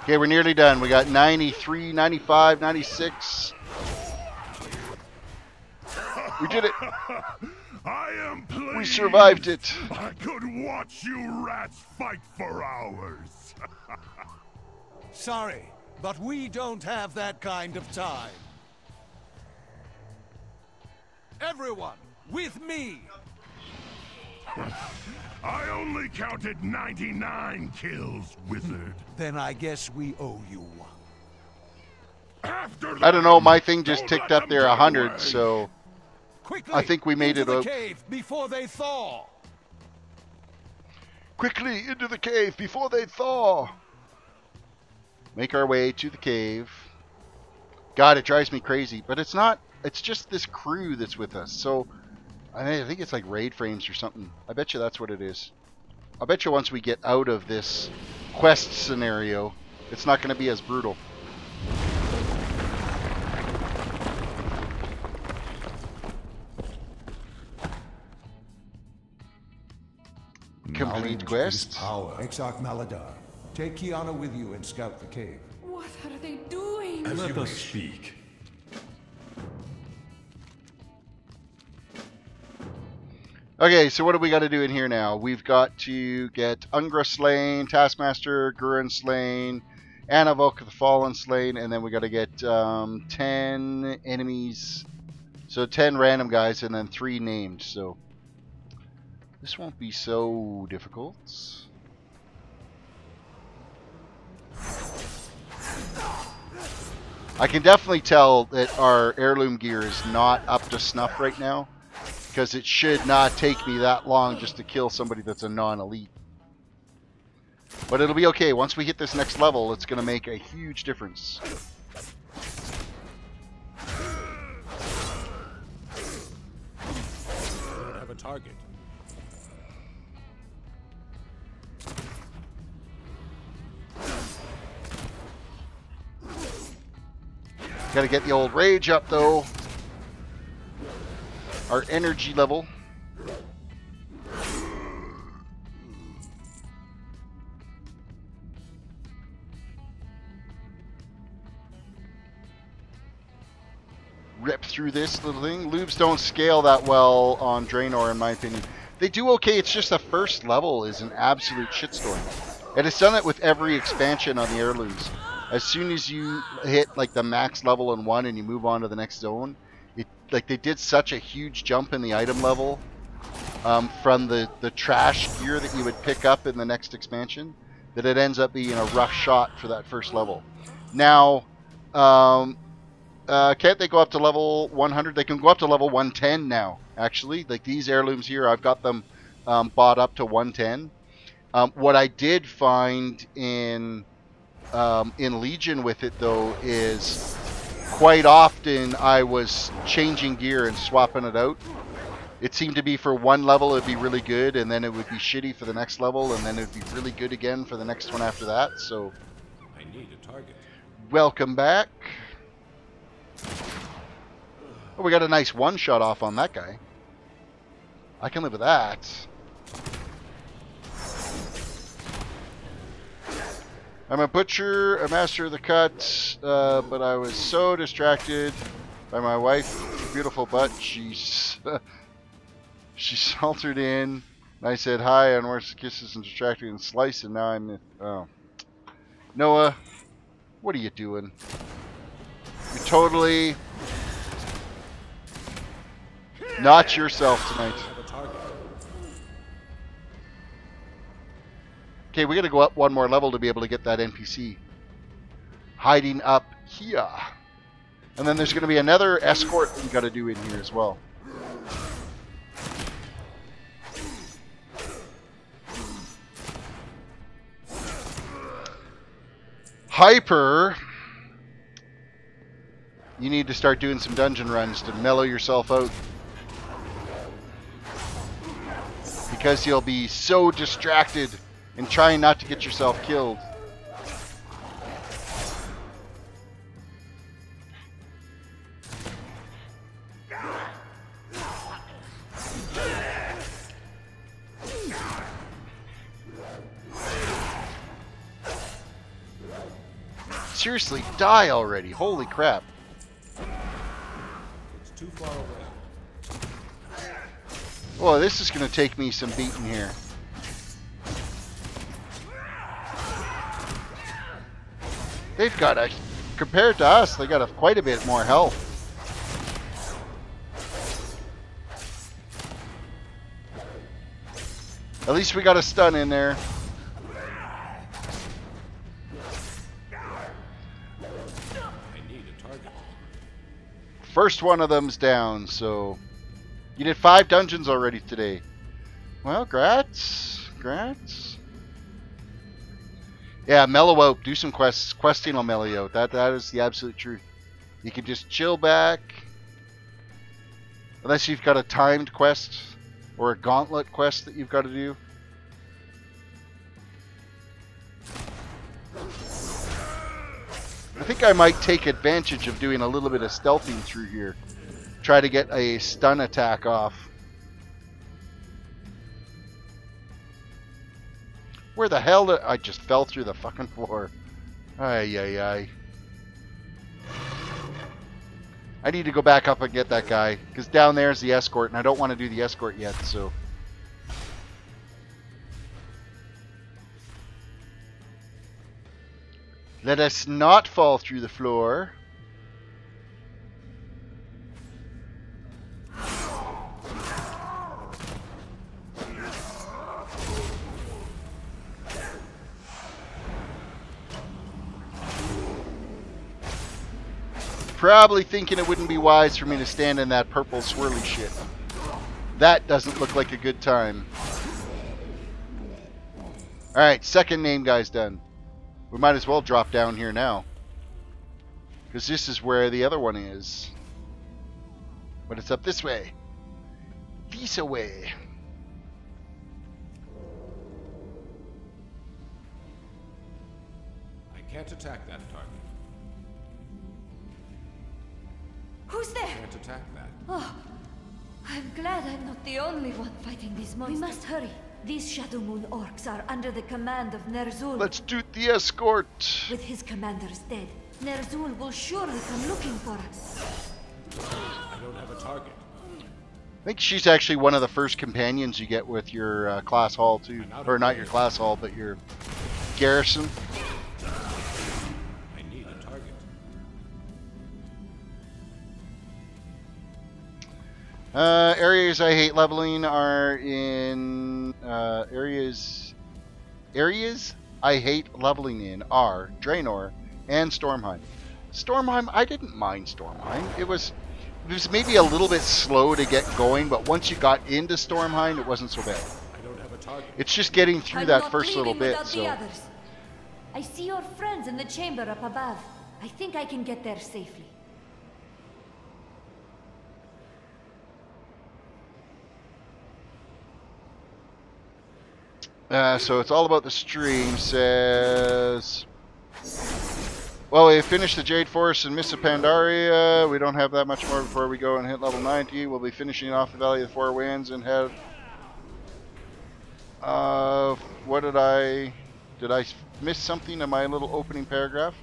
Okay, we're nearly done. We got 93, 95, 96. We did it. I am pleased. We survived it. I could watch you rats fight for hours. Sorry, but we don't have that kind of time. Everyone, with me! I only counted 99 kills, wizard. Then I guess we owe you one. After I don't know, my them, thing just don't ticked let up them there get 100, away. so Quickly, I think we made into it the out. cave before they thaw. Quickly into the cave before they thaw. Make our way to the cave. God, it drives me crazy, but it's not. It's just this crew that's with us. So I think it's like raid frames or something. I bet you that's what it is. I bet you once we get out of this quest scenario, it's not going to be as brutal. Complete quest. Power. Exarch Maladar. Take Kiana with you and scout the cave. What are they doing? Let us speak. Okay, so what do we got to do in here now? We've got to get Ungra slain, Taskmaster, Gurren slain, Anavok the Fallen slain, and then we got to get 10 enemies. So 10 random guys and then 3 named. So this won't be so difficult. I can definitely tell that our heirloom gear is not up to snuff right now, because it should not take me that long just to kill somebody that's a non-elite. But it'll be okay. Once we hit this next level, it's going to make a huge difference. I don't have a target. Got to get the old rage up, though. Our energy level. Rip through this little thing. Loops don't scale that well on Draenor, in my opinion. They do okay, it's just the first level is an absolute shitstorm. And it's done it with every expansion on the heirlooms. As soon as you hit like the max level in one and you move on to the next zone, Like they did such a huge jump in the item level from the trash gear that you would pick up in the next expansion that it ends up being a rough shot for that first level. Now, can't they go up to level 100? They can go up to level 110 now, actually. Like these heirlooms here, I've got them bought up to 110. What I did find in Legion with it, though, is quite often I was changing gear and swapping it out. It seemed to be for one level it would be really good, and then it would be shitty for the next level, and then it would be really good again for the next one after that. So, I need a target. Welcome back. Oh, we got a nice one-shot off on that guy. I can live with that. I'm a butcher, a master of the cut, but I was so distracted by my wife, beautiful butt. She saltered in, and I said hi, and worse kisses and distracted and sliced, and now I'm... Oh. Noah, what are you doing? You're totally not yourself tonight. Okay, we got to go up one more level to be able to get that NPC. Hiding up here. And then there's going to be another escort we got to do in here as well. Hyper, you need to start doing some dungeon runs to mellow yourself out. Because you'll be so distracted and trying not to get yourself killed. Seriously, die already. Holy crap. It's too far away. Oh, this is going to take me some beating here. They've got a, compared to us, they got quite a bit more health. At least we got a stun in there. First one of them's down, so you did 5 dungeons already today. Well, grats. Yeah, mellow out. Do some quests. Questing will mellow you out. That is the absolute truth. You can just chill back. Unless you've got a timed quest or a gauntlet quest that you've got to do. I think I might take advantage of doing a little bit of stealthing through here. Try to get a stun attack off. Where the hell did I just fell through the fucking floor? Ay. I need to go back up and get that guy, because down there is the escort, and I don't want to do the escort yet, so... Let us not fall through the floor. Probably thinking it wouldn't be wise for me to stand in that purple swirly shit. That doesn't look like a good time. Alright, second name guy's done. We might as well drop down here now. Because this is where the other one is. But it's up this way. This way. I can't attack that target. Who's there? I can't attack that. Oh, I'm glad I'm not the only one fighting these monsters. We must hurry. These Shadowmoon orcs are under the command of Ner'zhul. Let's do the escort. With his commanders dead, Ner'zhul will surely come looking for us. I don't have a target. I think she's actually one of the first companions you get with your class hall too. Or not your class hall, but your garrison. I need a target. Areas I hate leveling are in areas I hate leveling in are Draenor and Stormheim. Stormheim, I didn't mind Stormheim. It was maybe a little bit slow to get going, but once you got into Stormheim, it wasn't so bad. I don't have a target. It's just getting through that first little bit. So. Others. I see your friends in the chamber up above. I think I can get there safely. So it's all about the stream. Says, well, we finished the Jade Forest and Mysts of Pandaria. We don't have that much more before we go and hit level 90. We'll be finishing off the Valley of the Four Winds and head. What did I miss something in my little opening paragraph?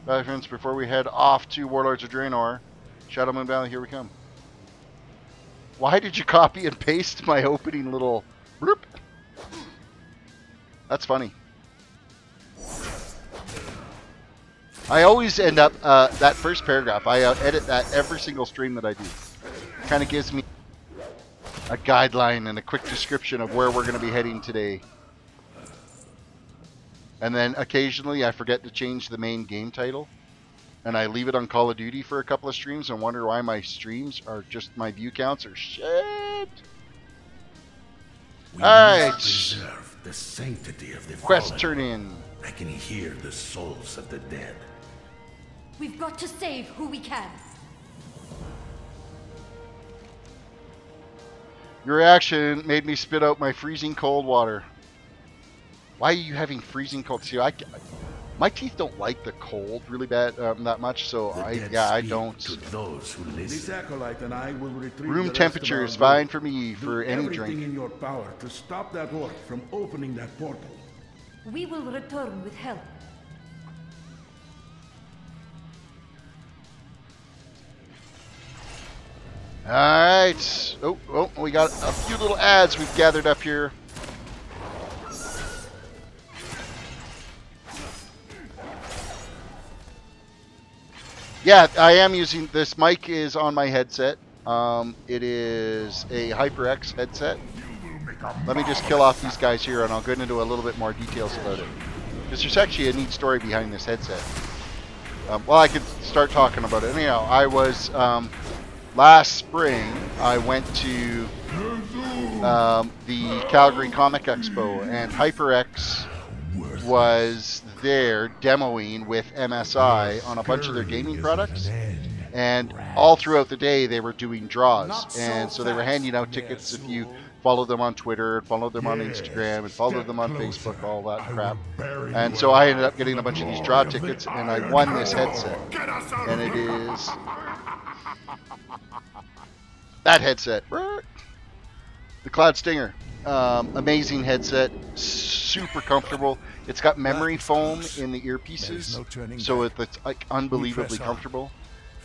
Friends, before we head off to Warlords of Draenor, Shadowmoon Valley, here we come. Why did you copy and paste my opening little bloop? That's funny. I always end up, that first paragraph, I edit that every single stream that I do. Kind of gives me a guideline and a quick description of where we're going to be heading today. And then occasionally I forget to change the main game title. And I leave it on Call of Duty for a couple of streams and wonder why my streams are just, my view counts are shit. Alright. Preserve the sanctity of the Quest fallen. turn in. I can hear the souls of the dead. We've got to save who we can. Your reaction made me spit out my freezing cold water. Why are you having freezing cold? See, my teeth don't like the cold really bad that much, so I don't. To those who listen. This acolyte and I will retrieve Room the rest temperature of is our fine group. for me for Do any everything drink. in your power to stop that orc from opening that portal. We will return with help. Alright. Oh, we got a few little ads we've gathered up here. Yeah, I am using this mic is on my headset. It is a HyperX headset. Let me just kill off these guys here and I'll get into a little bit more details about it. Because there's actually a neat story behind this headset. Well, I could start talking about it. Anyhow, I was, last spring, I went to the Calgary Comic Expo and HyperX was there demoing with MSI on a bunch of their gaming products. And all throughout the day they were doing draws. And so they were handing out tickets if you follow them on Twitter, follow them on Instagram, and follow them on Facebook, all that crap. And so I ended up getting a bunch of these draw tickets and I won this headset. And it is that headset. The Cloud Stinger. Amazing headset, super comfortable. It's got memory foam in the earpieces, so it's like unbelievably comfortable.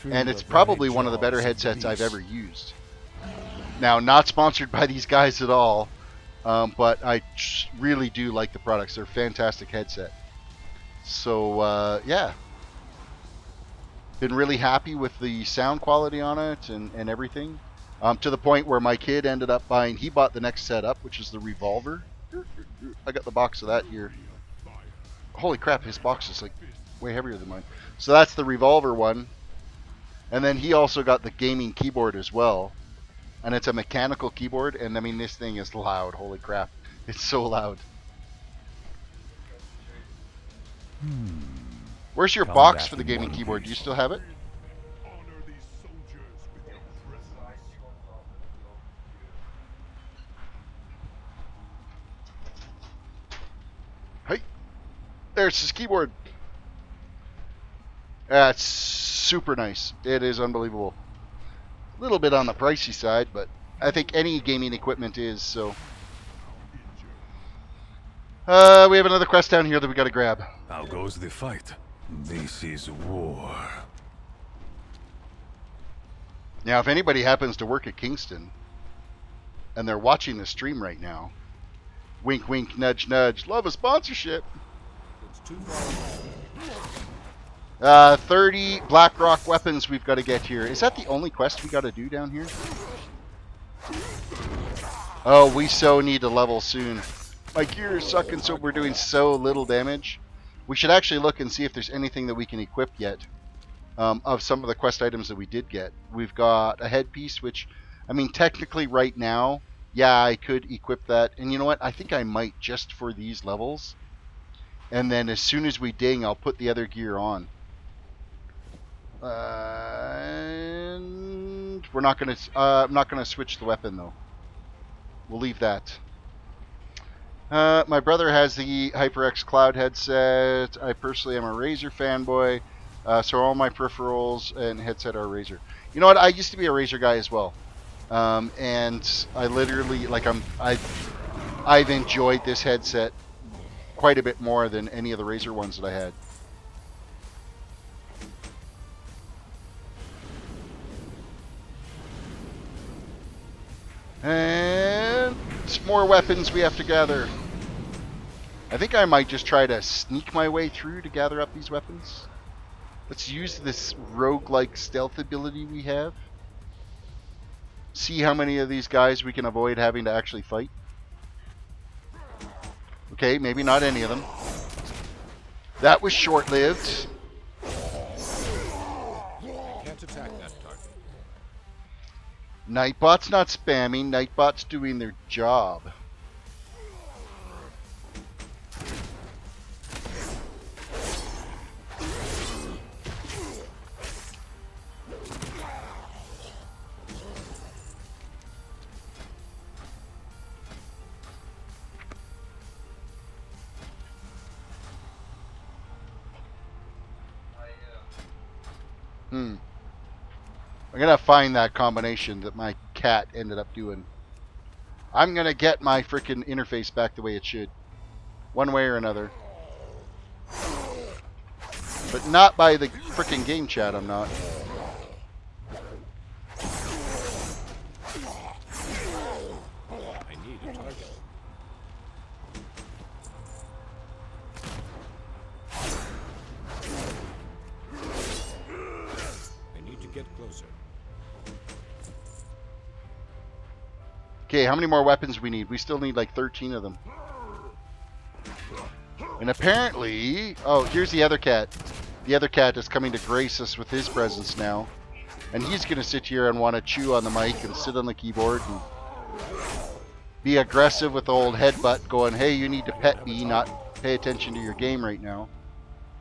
And it's probably one of the better headsets I've ever used. Now, not sponsored by these guys at all, but I really do like the products. They're a fantastic headset. So, yeah. Been really happy with the sound quality on it and everything. To the point where my kid ended up buying, he bought the next setup, which is the Revolver. I got the box of that here. Holy crap, his box is like way heavier than mine. So that's the Revolver one. And then he also got the gaming keyboard as well. And it's a mechanical keyboard, and I mean, this thing is loud. Holy crap. It's so loud. Where's your box for the gaming keyboard? Do you still have it? Hey, there's his keyboard. It's super nice. It is unbelievable. A little bit on the pricey side, but I think any gaming equipment is, so. We have another quest down here that we gotta grab. How goes the fight? This is war. Now, if anybody happens to work at Kingston, and they're watching the stream right now, wink, wink, nudge, nudge, love a sponsorship. It's too far. 30 Blackrock weapons we've got to get here. Is that the only quest we got to do down here? Oh, we so need to level soon. My gear is sucking, so we're doing so little damage. We should actually look and see if there's anything that we can equip yet. Of some of the quest items that we did get. We've got a headpiece, which, I mean, technically right now, yeah, I could equip that. And you know what? I think I might just for these levels. And then as soon as we ding, I'll put the other gear on. And we're not gonna. I'm not gonna switch the weapon though. We'll leave that. My brother has the HyperX Cloud headset. I personally am a Razer fanboy, so all my peripherals and headset are Razer. You know what? I used to be a Razer guy as well, and I literally I've enjoyed this headset quite a bit more than any of the Razer ones that I had. And some more weapons we have to gather. I think I might just try to sneak my way through to gather up these weapons. Let's use this roguelike stealth ability we have. See how many of these guys we can avoid having to actually fight. Okay, maybe not any of them. That was short-lived. Can't attack that target. Nightbot's not spamming. Nightbot's doing their job. I'm gonna find that combination that my cat ended up doing. I'm gonna get my frickin' interface back the way it should. One way or another. But not by the frickin' game chat, I'm not. I need a target. I need to get closer. Okay, how many more weapons we need? We still need like 13 of them. And apparently... Oh, here's the other cat. The other cat is coming to grace us with his presence now. And he's going to sit here and want to chew on the mic and sit on the keyboard and be aggressive with the old headbutt going, hey, you need to pet me, not pay attention to your game right now.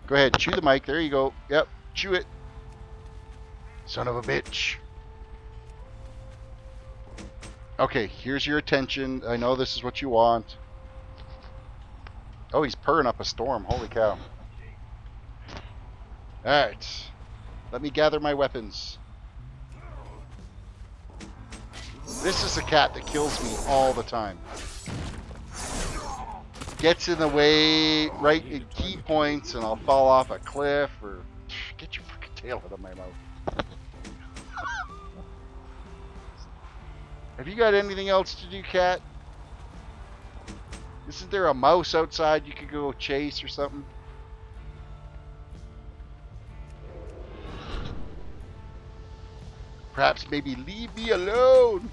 Go ahead, chew the mic. There you go. Yep, chew it. Son of a bitch. Okay, here's your attention. I know this is what you want. Oh, he's purring up a storm. Holy cow. Alright. Let me gather my weapons. This is a cat that kills me all the time. Gets in the way right at key points and I'll fall off a cliff or... Get your fucking tail out of my mouth. Have you got anything else to do, cat? Isn't there a mouse outside you could go chase or something? Perhaps maybe leave me alone.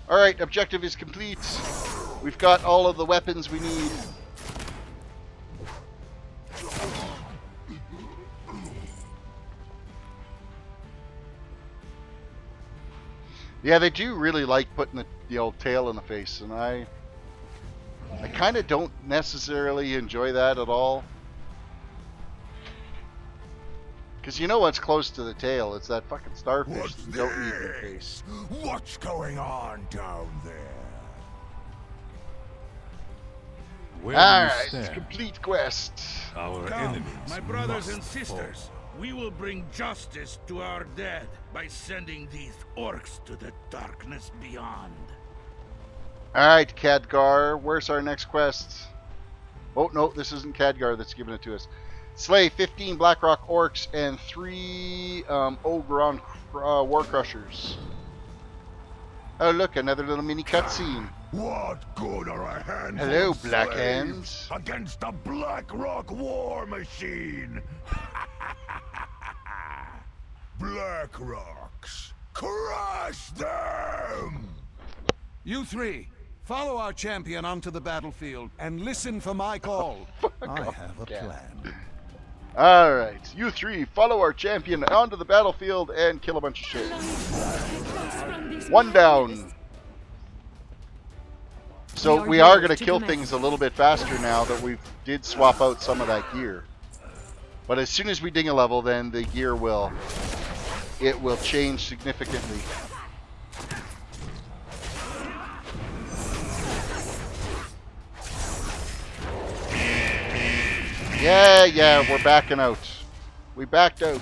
Alright, objective is complete. We've got all of the weapons we need. Yeah, they do really like putting the old tail in the face, and I kind of don't necessarily enjoy that at all. Because you know what's close to the tail? It's that fucking starfish What's that you don't need in your this? face. What's going on down there? Where do you Alright, stand? complete quest. Our Come, enemies my brothers and must sisters. We will bring justice to our dead by sending these orcs to the darkness beyond. Alright, Khadgar, where's our next quest? Oh, no, this isn't Khadgar that's giving it to us. Slay 15 Blackrock Orcs and 3 Ogron War Crushers. Oh, look, another little mini cutscene. What good are a handful Hello, of Black slaves Hands. against the Blackrock war machine? Blackrocks, crush them! You three, follow our champion onto the battlefield and listen for my call. I have a plan. Alright, you three, follow our champion onto the battlefield and kill a bunch of shit. One down. So we are going to kill things a little bit faster now that we did swap out some of that gear. But as soon as we ding a level, then the gear will change significantly. Yeah, we're backing out. We backed out.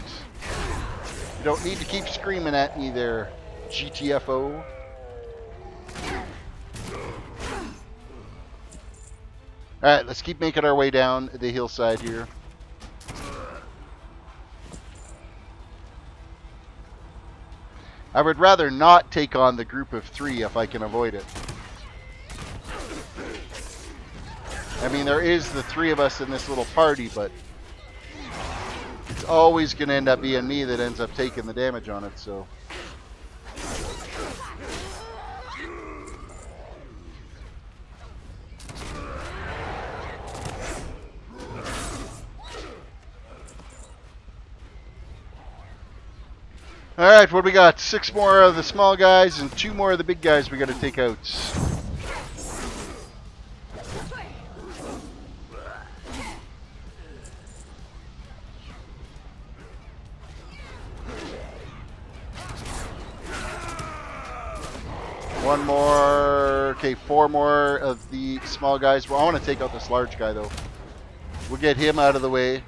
You don't need to keep screaming at me there, GTFO. Alright, let's keep making our way down the hillside here. I would rather not take on the group of 3 if I can avoid it. I mean, there is the 3 of us in this little party, but it's always going to end up being me that ends up taking the damage on it, so. Alright, what do we got? 6 more of the small guys and 2 more of the big guys we got to take out. One more. Okay, 4 more of the small guys. Well, I want to take out this large guy, though. We'll get him out of the way.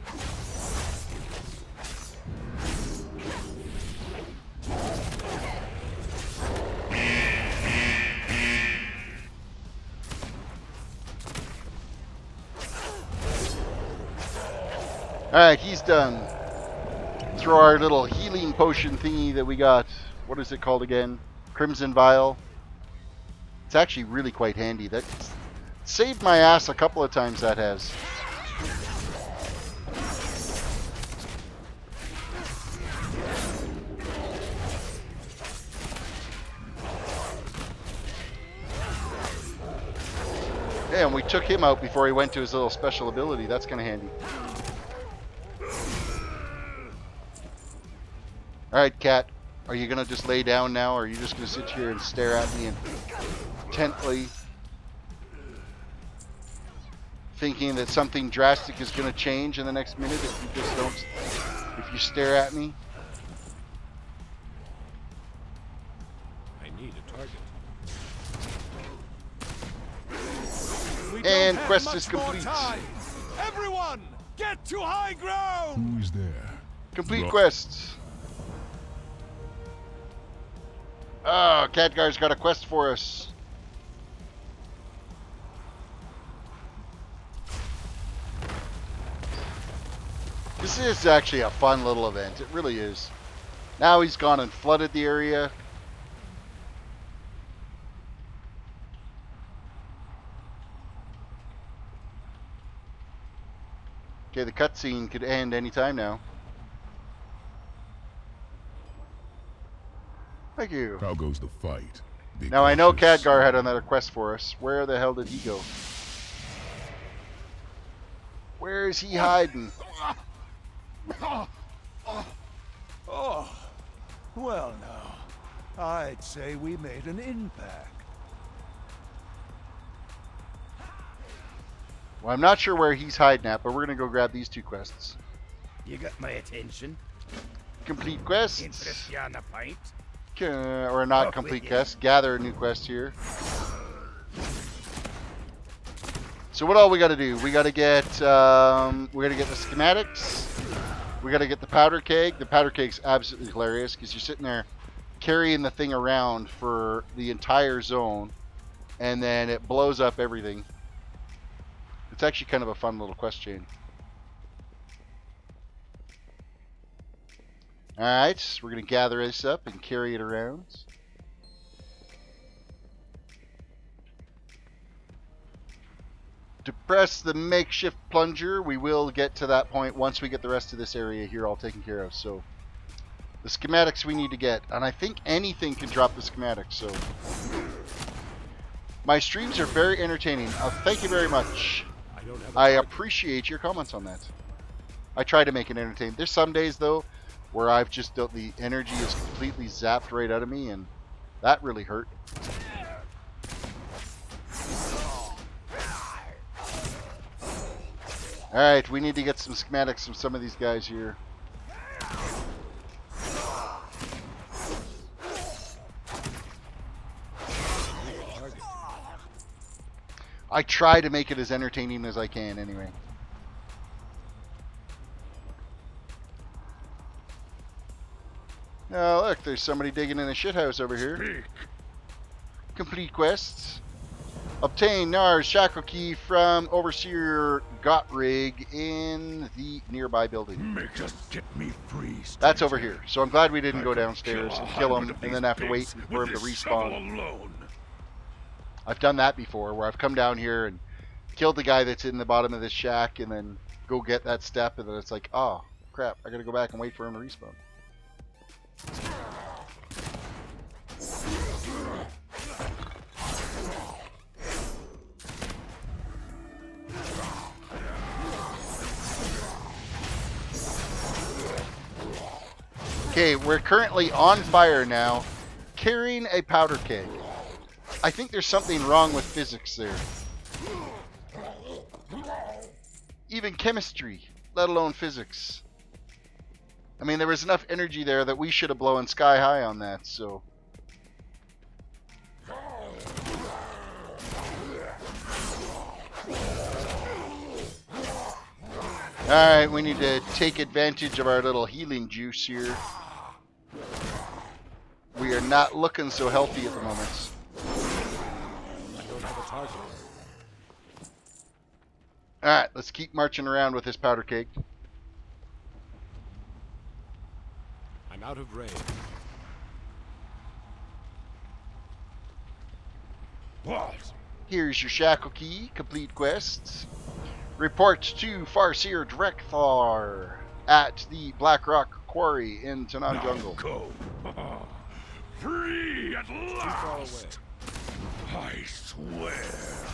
Alright, he's done. Throw our little healing potion thingy that we got. What is it called again? Crimson Vial. It's actually really quite handy. That saved my ass a couple of times, that has. Yeah, and we took him out before he went to his little special ability. That's kind of handy. Alright, Cat. Are you going to just lay down now, or are you just going to sit here and stare at me intently, thinking that something drastic is going to change in the next minute if you just don't, if you stare at me? I need a target. And quest is complete. Everyone, get to high ground! Who's there? Complete quests. Oh, Khadgar's got a quest for us. This is actually a fun little event. It really is. Now he's gone and flooded the area. Okay, the cutscene could end anytime now. Thank you. How goes the fight? Now I know Khadgar had another quest for us. Where the hell did he go? Where is he hiding? Oh, well now, I'd say we made an impact. Well, I'm not sure where he's hiding at, but we're going to go grab these 2 quests. You got my attention. Complete quests. Interest you on a pint? Or not complete quest. Gather a new quest here. So what all we got to do? We got to get the schematics. We got to get the powder keg. The powder keg's absolutely hilarious because you're sitting there carrying the thing around for the entire zone, and then it blows up everything. It's actually kind of a fun little quest chain. Alright, we're going to gather this up and carry it around. To press the makeshift plunger, we will get to that point once we get the rest of this area here all taken care of. So, the schematics we need to get. And I think anything can drop the schematics, so... My streams are very entertaining. Thank you very much. I appreciate your comments on that. I try to make it entertaining. There's some days, though, where I've just the energy is completely zapped right out of me, and that really hurt. Alright, we need to get some schematics from some of these guys here. I try to make it as entertaining as I can, anyway. Oh, look, there's somebody digging in a shithouse over here. Complete quests. Obtain Nar's shackle key from Overseer Gotrig in the nearby building. Make us get me free. That's over here. So I'm glad we didn't go downstairs and kill him and then have to wait for him to respawn. I've done that before, where I've come down here and killed the guy that's in the bottom of this shack and then go get that step, and then it's like, oh, crap, I gotta go back and wait for him to respawn. Okay, we're currently on fire now, carrying a powder keg. I think there's something wrong with physics there. Even chemistry, let alone physics. I mean, there was enough energy there that we should have blown sky high on that, so. Alright, we need to take advantage of our little healing juice here. We are not looking so healthy at the moment. Alright, let's keep marching around with this powder keg. I'm out of range. What? Here's your shackle key. Complete quests. Report to Farseer Drekthar at the Blackrock Quarry in Tanan Jungle. Go. Free at last. I swear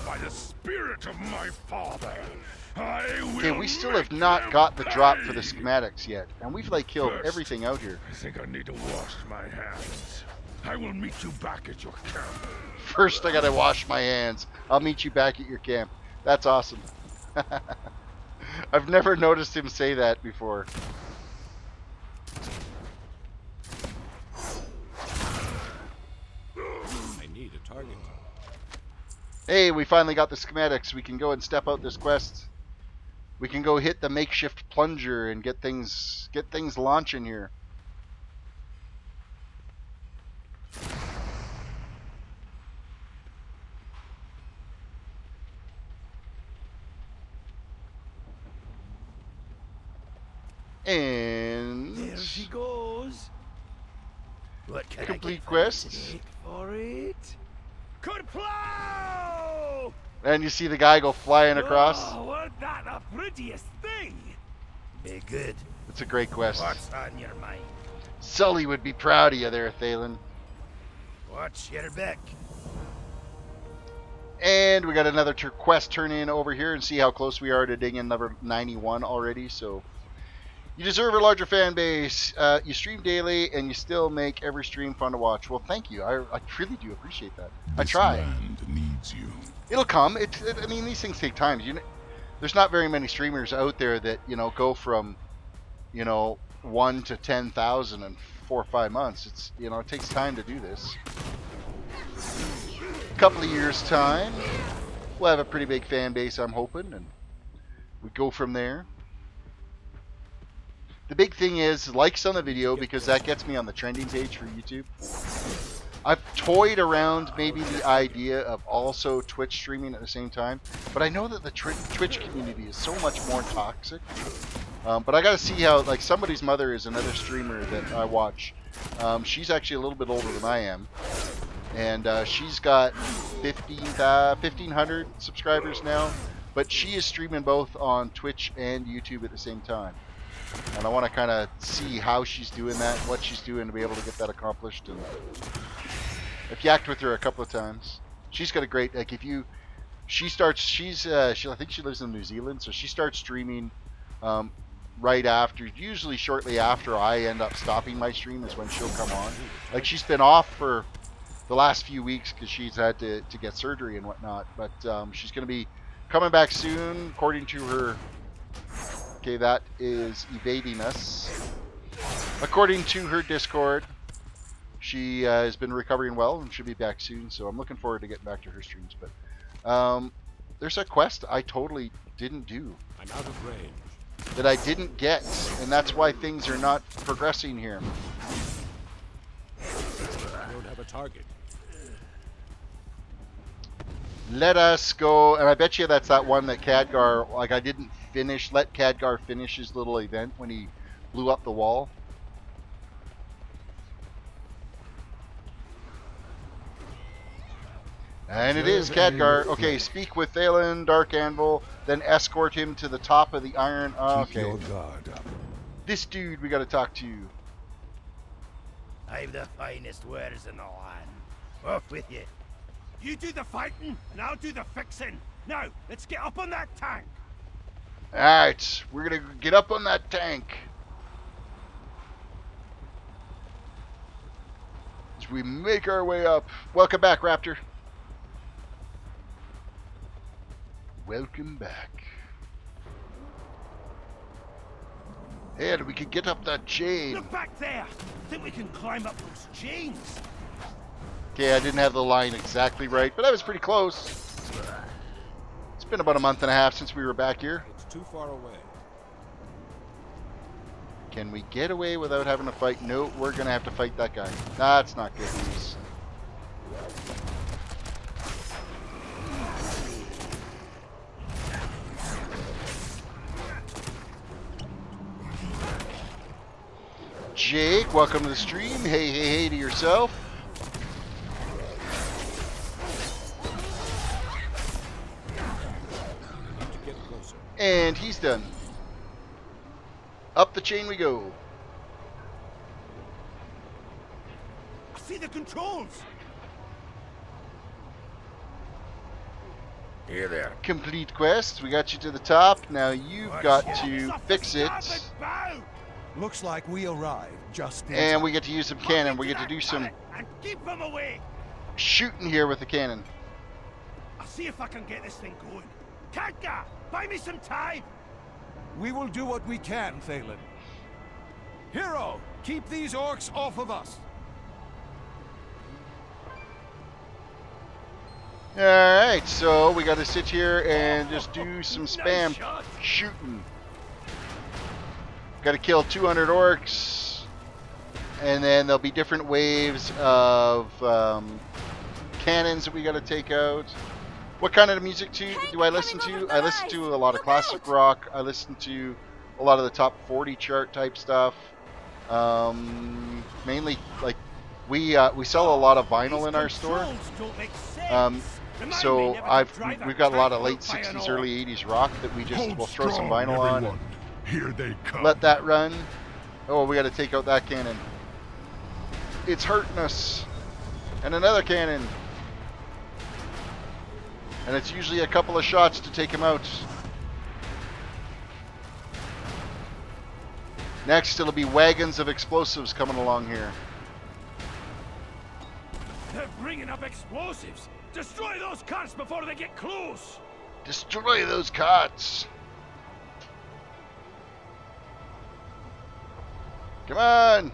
by the spirit of my father, I will. Okay, we still have not got the drop for the schematics yet, and we've like killed everything out here. I think I need to wash my hands. I will meet you back at your camp. First, I gotta wash my hands. I'll meet you back at your camp. That's awesome. I've never noticed him say that before. I need a target. Hey, we finally got the schematics. We can go and step out this quest. We can go hit the makeshift plunger and get things launching here. And There she goes. What can complete I get quests. for it? Kerplow! And you see the guy go flying across. Oh, wasn't that the prettiest thing? Be good. It's a great quest. What's on your mind? Sully would be proud of you there, Thalen. Watch your back. And we got another quest turn in over here, and see how close we are to digging number 91 already. So you deserve a larger fan base. You stream daily, and you still make every stream fun to watch. Well, thank you. I really do appreciate that. I try. This land needs you. It'll come. I mean, these things take time. There's not very many streamers out there that go from 1 to 10,000 in 4 or 5 months. It takes time to do this. A couple of years time, we'll have a pretty big fan base, I'm hoping, and we go from there. The big thing is, likes on the video, because that gets me on the trending page for YouTube. I've toyed around maybe the idea of also Twitch streaming at the same time, but I know that the Twitch community is so much more toxic. But I gotta see how, like, somebody's mother is another streamer that I watch. She's actually a little bit older than I am, and she's got 1,500 subscribers now, but she is streaming both on Twitch and YouTube at the same time. And I want to kind of see how she's doing that, what she's doing to be able to get that accomplished. And I've yacked with her a couple of times. She's got a great, like, if you, she starts, I think she lives in New Zealand, so she starts streaming right after, usually shortly after I end up stopping my stream is when she'll come on. Like, she's been off for the last few weeks because she's had to get surgery and whatnot, but she's going to be coming back soon, according to her. Okay, that is evading us. According to her Discord, she has been recovering well and should be back soon, so I'm looking forward to getting back to her streams. But there's a quest I totally didn't do. I'm out of range. That I didn't get, and that's why things are not progressing here. I don't have a target. Let us go, and I bet you that's that one that Khadgar, like I didn't finish, let Khadgar finish his little event when he blew up the wall. And it is Khadgar. Okay, speak with Thalen, Dark Anvil, then escort him to the top of the iron. Okay. Keep your guard up. This dude we gotta talk to. I've the finest wares in the land. Off with you. You do the fighting, and I'll do the fixing. Now, let's get up on that tank. Alright, we're gonna get up on that tank. As we make our way up. Welcome back, Raptor. Welcome back. And we can get up that chain. Look back there. Think we can climb up those chains? Okay, I didn't have the line exactly right, but I was pretty close. It's been about a month and a half since we were back here. It's too far away. Can we get away without having to fight? No, we're going to have to fight that guy. That's not good news. Jake, welcome to the stream. Hey, hey, hey to yourself. And he's done. Up the chain we go. I see the controls. Here there. Complete quest. We got you to the top. Now you've got to fix it. Looks like we arrived just in And time. we get to use some cannon. We get to do some shooting here with the cannon. I'll see if I can get this thing going. Khadgar, buy me some time. We will do what we can, Thalen. Hero, keep these orcs off of us. Alright, so we got to sit here and just do some spam shooting. Got to kill 200 orcs, and then there'll be different waves of cannons that we got to take out. What kind of music do I listen to? I listen to a lot of classic rock. I listen to a lot of the top 40 chart type stuff. Mainly, like we sell a lot of vinyl in our store. So we've got a lot of late 60s, early 80s rock that we just will throw some vinyl on. Here they come. Let that run. Oh, we got to take out that cannon. It's hurting us. And another cannon. And it's usually a couple of shots to take him out. Next, it'll be wagons of explosives coming along here. They're bringing up explosives. Destroy those carts before they get close. Destroy those carts. Come on!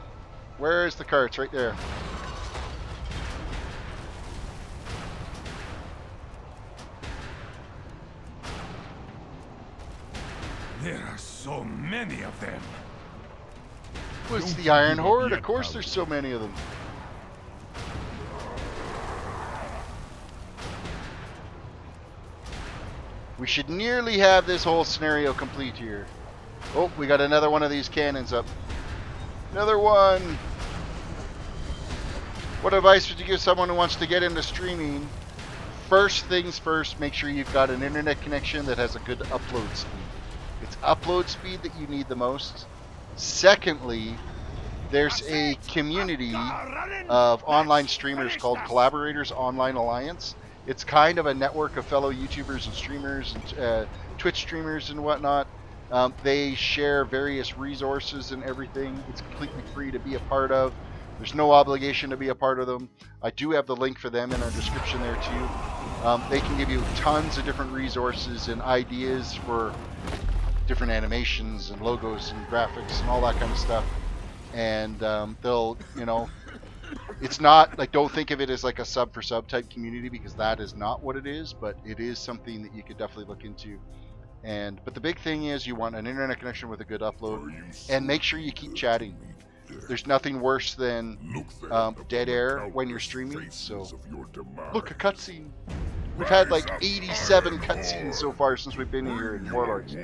Where's the carts? Right there. There are so many of them. What's the Iron Horde? Of course there's so many of them. We should nearly have this whole scenario complete here. Oh, we got another one of these cannons up. Another one! What advice would you give someone who wants to get into streaming? First things first, make sure you've got an internet connection that has a good upload speed. It's upload speed that you need the most. Secondly, there's a community of online streamers called Collaborators Online Alliance, It's kind of a network of fellow YouTubers and streamers and Twitch streamers and whatnot. They share various resources and everything. It's completely free to be a part of. There's no obligation to be a part of them. I do have the link for them in our description there too. They can give you tons of different resources and ideas for different animations and logos and graphics and all that kind of stuff. And they'll, you know, it's not like, don't think of it as like a sub for sub type community, because that is not what it is, but it is something that you could definitely look into. But the big thing is you want an internet connection with a good upload, and make sure you keep chatting. There's nothing worse than dead air when you're streaming. So look, a cutscene. We've had like 87 cutscenes so far since we've been here in Warlords.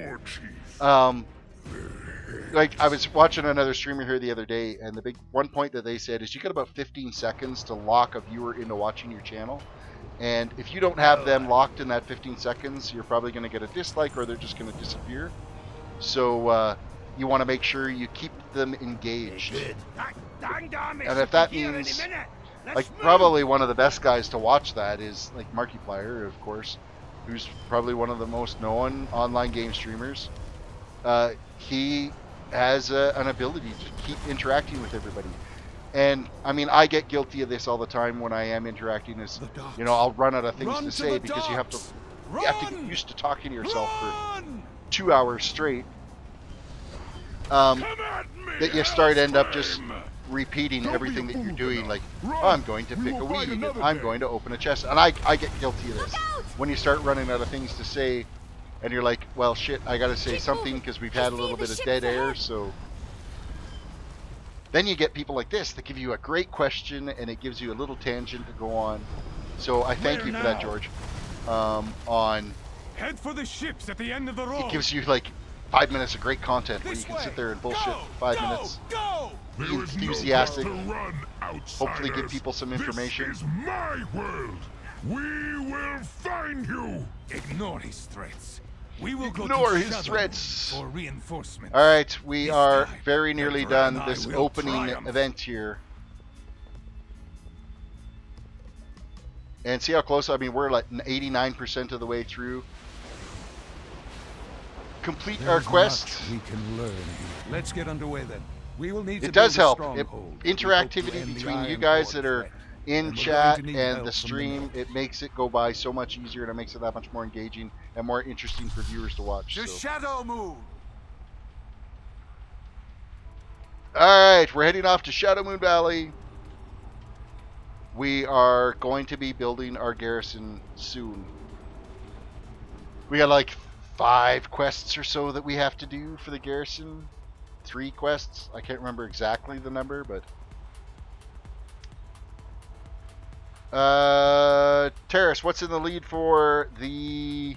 Like, I was watching another streamer here the other day, and the big one point that they said is you got about 15 seconds to lock a viewer into watching your channel. And if you don't have them locked in that 15 seconds, you're probably going to get a dislike, or they're just going to disappear. So you want to make sure you keep them engaged. And if that means, like, probably one of the best guys to watch that is like Markiplier, of course, who's probably one of the most known online game streamers. He has an ability to keep interacting with everybody. And I mean, I get guilty of this all the time when I am interacting. Is, you know, I'll run out of things to say because you have to get used to talking to yourself for 2 hours straight. That you start end up just repeating everything that you're doing, like, oh, I'm going to pick a weed, I'm going to open a chest, and I get guilty of this. When you start running out of things to say, and you're like, well, shit, I gotta say something because we've had a little bit of dead air, so... Then you get people like this that give you a great question, and it gives you a little tangent to go on. So I thank you for that, George. Head for the ships at the end of the road. It gives you like 5 minutes of great content where you can sit there and bullshit for 5 minutes. Be enthusiastic. Hopefully give people some information. This is my world. We will find you. Ignore his threats. We will ignore his threats. For reinforcement. All right, we are very nearly done this opening event here. And see how close, I mean, we're like 89% of the way through. Complete our quest. We can learn. Let's get underway then. We will need it does help. Interactivity between you guys that are in chat and the stream, it makes it go by so much easier, and it makes it that much more engaging and more interesting for viewers to watch. The Shadowmoon. Alright, we're heading off to Shadowmoon Valley. We are going to be building our garrison soon. We got like 5 quests or so that we have to do for the garrison. 3 quests. I can't remember exactly the number, but... Terris, what's in the lead for the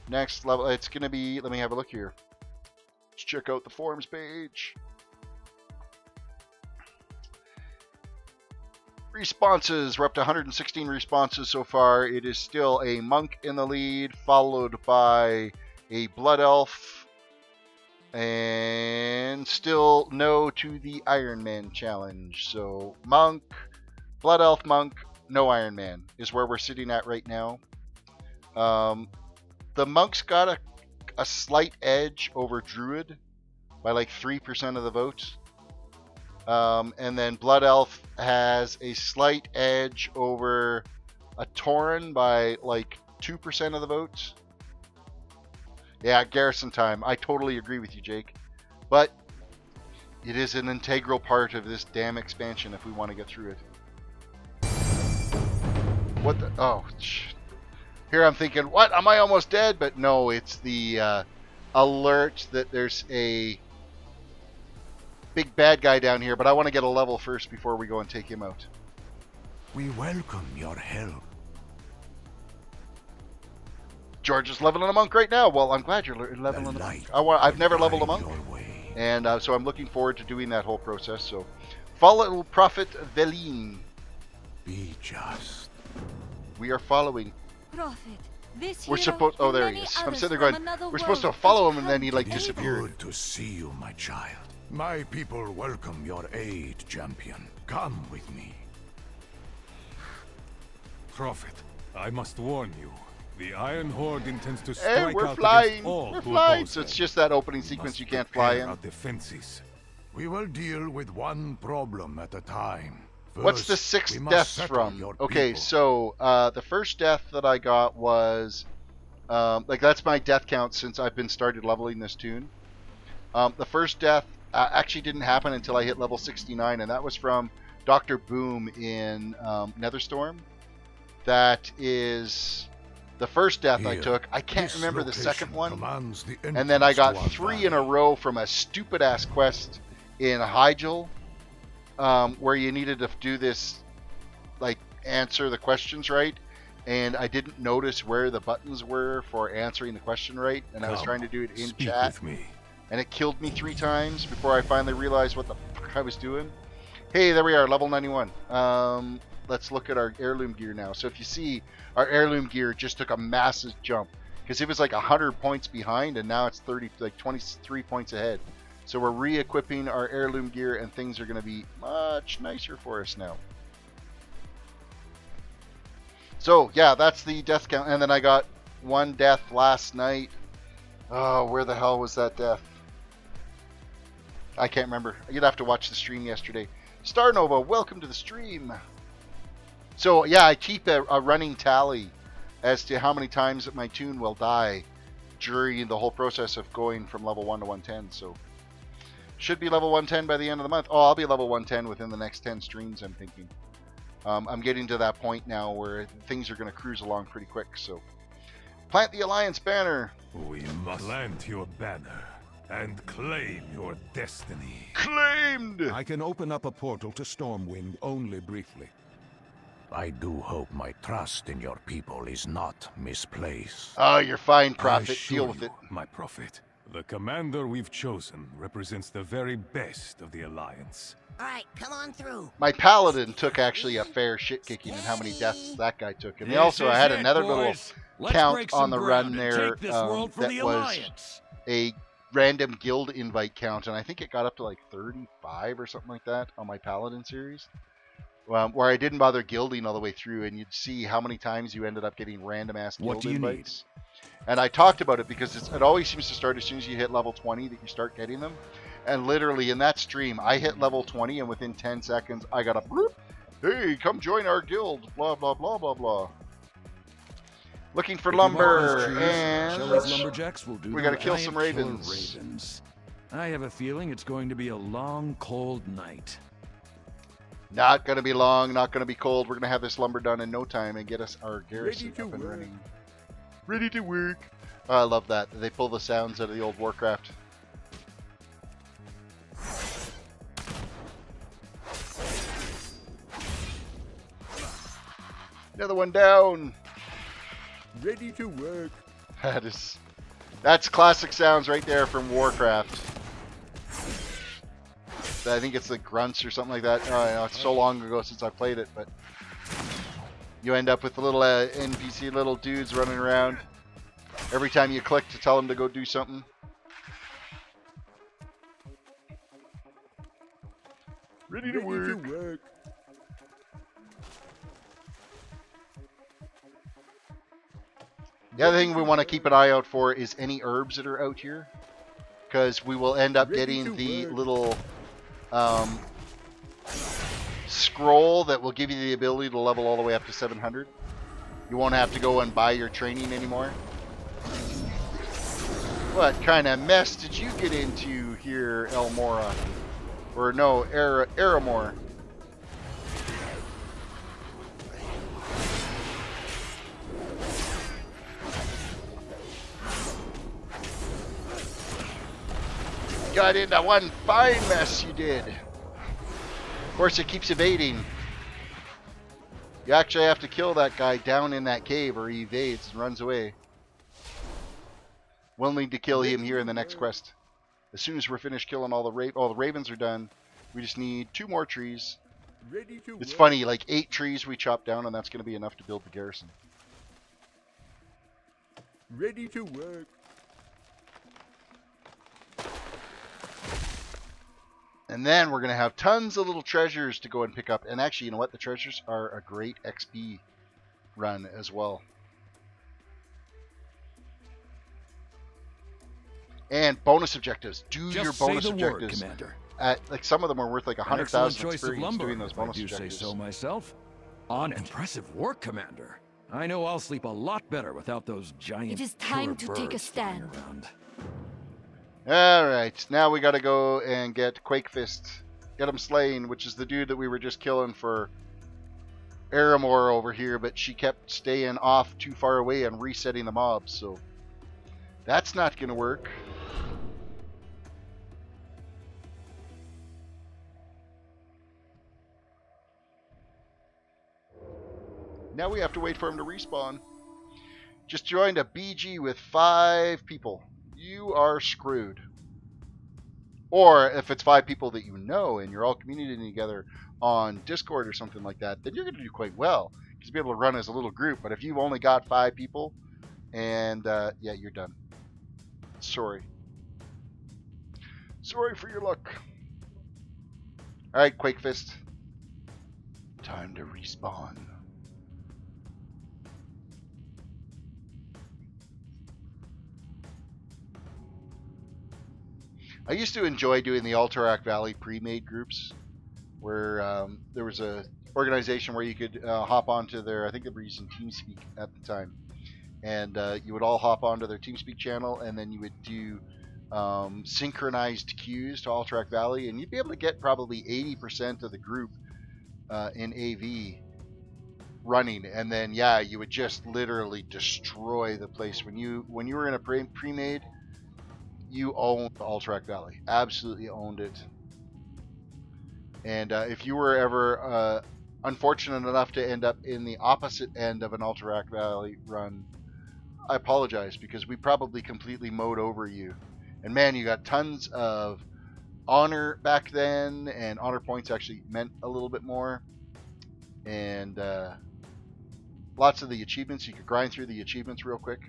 next level? It's going to be... Let me have a look here. Let's check out the forums page. Responses. We're up to 116 responses so far. It is still a monk in the lead, followed by a blood elf, and still no to the Iron Man challenge. So monk, blood elf, monk, no Iron Man is where we're sitting at right now. The monk's got a slight edge over druid by like 3% of the vote. And then Blood Elf has a slight edge over a Tauren by like 2% of the votes. Yeah, garrison time. I totally agree with you, Jake. But it is an integral part of this damn expansion if we want to get through it. What the? Oh, shit. Here I'm thinking, what? Am I almost dead? But no, it's the alert that there's a big bad guy down here, but I want to get a level first before we go and take him out. We welcome your help. George is leveling a monk right now. Well, I'm glad you're leveling a monk. I've never leveled a monk, and so I'm looking forward to doing that whole process. So, follow Prophet Veline. Be just. We are following. Prophet, this we're supposed. Oh, there he is. I'm sitting there going. We're supposed to follow him, and then he like disappeared. Good to see you, my child. My people welcome your aid, champion. Come with me. Prophet, I must warn you. The Iron Horde intends to Hey, strike we're out flying! against all We're who flying! oppose So it's them. just that opening We sequence must you can't fly prepare in. our defenses. We will deal with one problem at a time. What's the First, 6th we must death settle from? your Okay, people. so the first death that I got was like that's my death count since I've been started leveling this toon. The first death actually didn't happen until I hit level 69, and that was from Dr. Boom in Netherstorm. That is the first death I Here, took. I can't this remember the second location one. commands the And then I entrance got to our 3 in a valley. row from a stupid ass quest in Hyjal, where you needed to do this, like, answer the questions right. And I didn't notice where the buttons were for answering the question right. And I was Come, trying to do it in speak chat. with me. And it killed me 3 times before I finally realized what the fuck I was doing. Hey, there we are, level 91. Let's look at our heirloom gear now. So if you see, our heirloom gear just took a massive jump because it was like 100 points behind, and now it's 23 points ahead. So we're re-equipping our heirloom gear, and things are going to be much nicer for us now. So yeah, that's the death count, and then I got 1 death last night. Oh, where the hell was that death? I can't remember. You'd have to watch the stream yesterday. Star Nova, welcome to the stream. So yeah, I keep a running tally as to how many times that my toon will die during the whole process of going from level 1 to 110. So should be level 110 by the end of the month. Oh, I'll be level 110 within the next 10 streams, I'm thinking. I'm getting to that point now where things are going to cruise along pretty quick. So plant the Alliance banner. We must plant your banner and claim your destiny. Claimed! I can open up a portal to Stormwind only briefly. I do hope my trust in your people is not misplaced. Oh, you're fine, I Prophet. assure Deal with you, it. my prophet. The commander we've chosen represents the very best of the Alliance. Alright, come on through. My Paladin took actually a fair shit kicking in how many deaths that guy took. And also, I had another little count on the run there that was a random guild invite count, and I think it got up to like 35 or something like that on my Paladin series, where I didn't bother guilding all the way through, and you'd see how many times you ended up getting random ass guild invites. And I talked about it because it always seems to start as soon as you hit level 20 that you start getting them. And literally in that stream, I hit level 20, and within 10 seconds, I got a bloop. Hey, come join our guild. Blah, blah, blah, blah, blah. Looking for lumber, and Lumberjacks will do we got to kill some ravens. I have a feeling it's going to be a long, cold night. Not going to be long, not going to be cold. We're going to have this lumber done in no time and get us our garrison up and running. Ready to work. Oh, I love that. They pull the sounds out of the old Warcraft. Another one down. Ready to work. That's classic sounds right there from Warcraft. I think it's the grunts or something like that. Oh, I know, it's so long ago since I played it, but you end up with the little NPC little dudes running around every time you click to tell them to go do something. Ready to work. The other thing we want to keep an eye out for is any herbs that are out here, because we will end up getting the little scroll that will give you the ability to level all the way up to 700. You won't have to go and buy your training anymore. What kind of mess did you get into here, Elmora? Or no, Aramor. Got into one fine mess, you did. Of course, it keeps evading. You actually have to kill that guy down in that cave, or he evades and runs away. We'll need to kill him here in the next quest. As soon as we're finished killing all the ravens are done, we just need 2 more trees. It's funny, like 8 trees we chop down, and that's going to be enough to build the garrison. Ready to work. And then we're going to have tons of little treasures to go and pick up. And actually, you know what? The treasures are a great XP run as well. And bonus objectives. Do your bonus objectives. Commander. Like some of them are worth like 100,000 experience doing those if bonus I do objectives. say so myself. On impressive work, Commander. I know I'll sleep a lot better without those giant. It is time killer to take a birds flying stand. around. Alright, now we gotta go and get Quake Fist. Get him slain, which is the dude that we were just killing for Aramor over here, but she kept staying off too far away and resetting the mobs, so that's not gonna work. Now we have to wait for him to respawn. Just joined a BG with 5 people. You are screwed. Or if it's 5 people that you know and you're all communicating together on Discord or something like that, then you're going to do quite well. Because you'll be able to run as a little group. But if you've only got 5 people, and yeah, you're done. Sorry. Sorry for your luck. Alright, Quake Fist. Time to respawn. I used to enjoy doing the Alterac Valley pre-made groups, where there was a organization where you could hop onto their, I think they were using TeamSpeak at the time, and you would all hop onto their TeamSpeak channel, and then you would do synchronized queues to Alterac Valley, and you'd be able to get probably 80% of the group in AV running, and then yeah, you would just literally destroy the place. When you were in a pre-made, you owned Alterac Valley. Absolutely owned it. And if you were ever unfortunate enough to end up in the opposite end of an Alterac Valley run, I apologize, because we probably completely mowed over you. And man, you got tons of honor back then, and honor points actually meant a little bit more. And lots of the achievements, you could grind through the achievements real quick.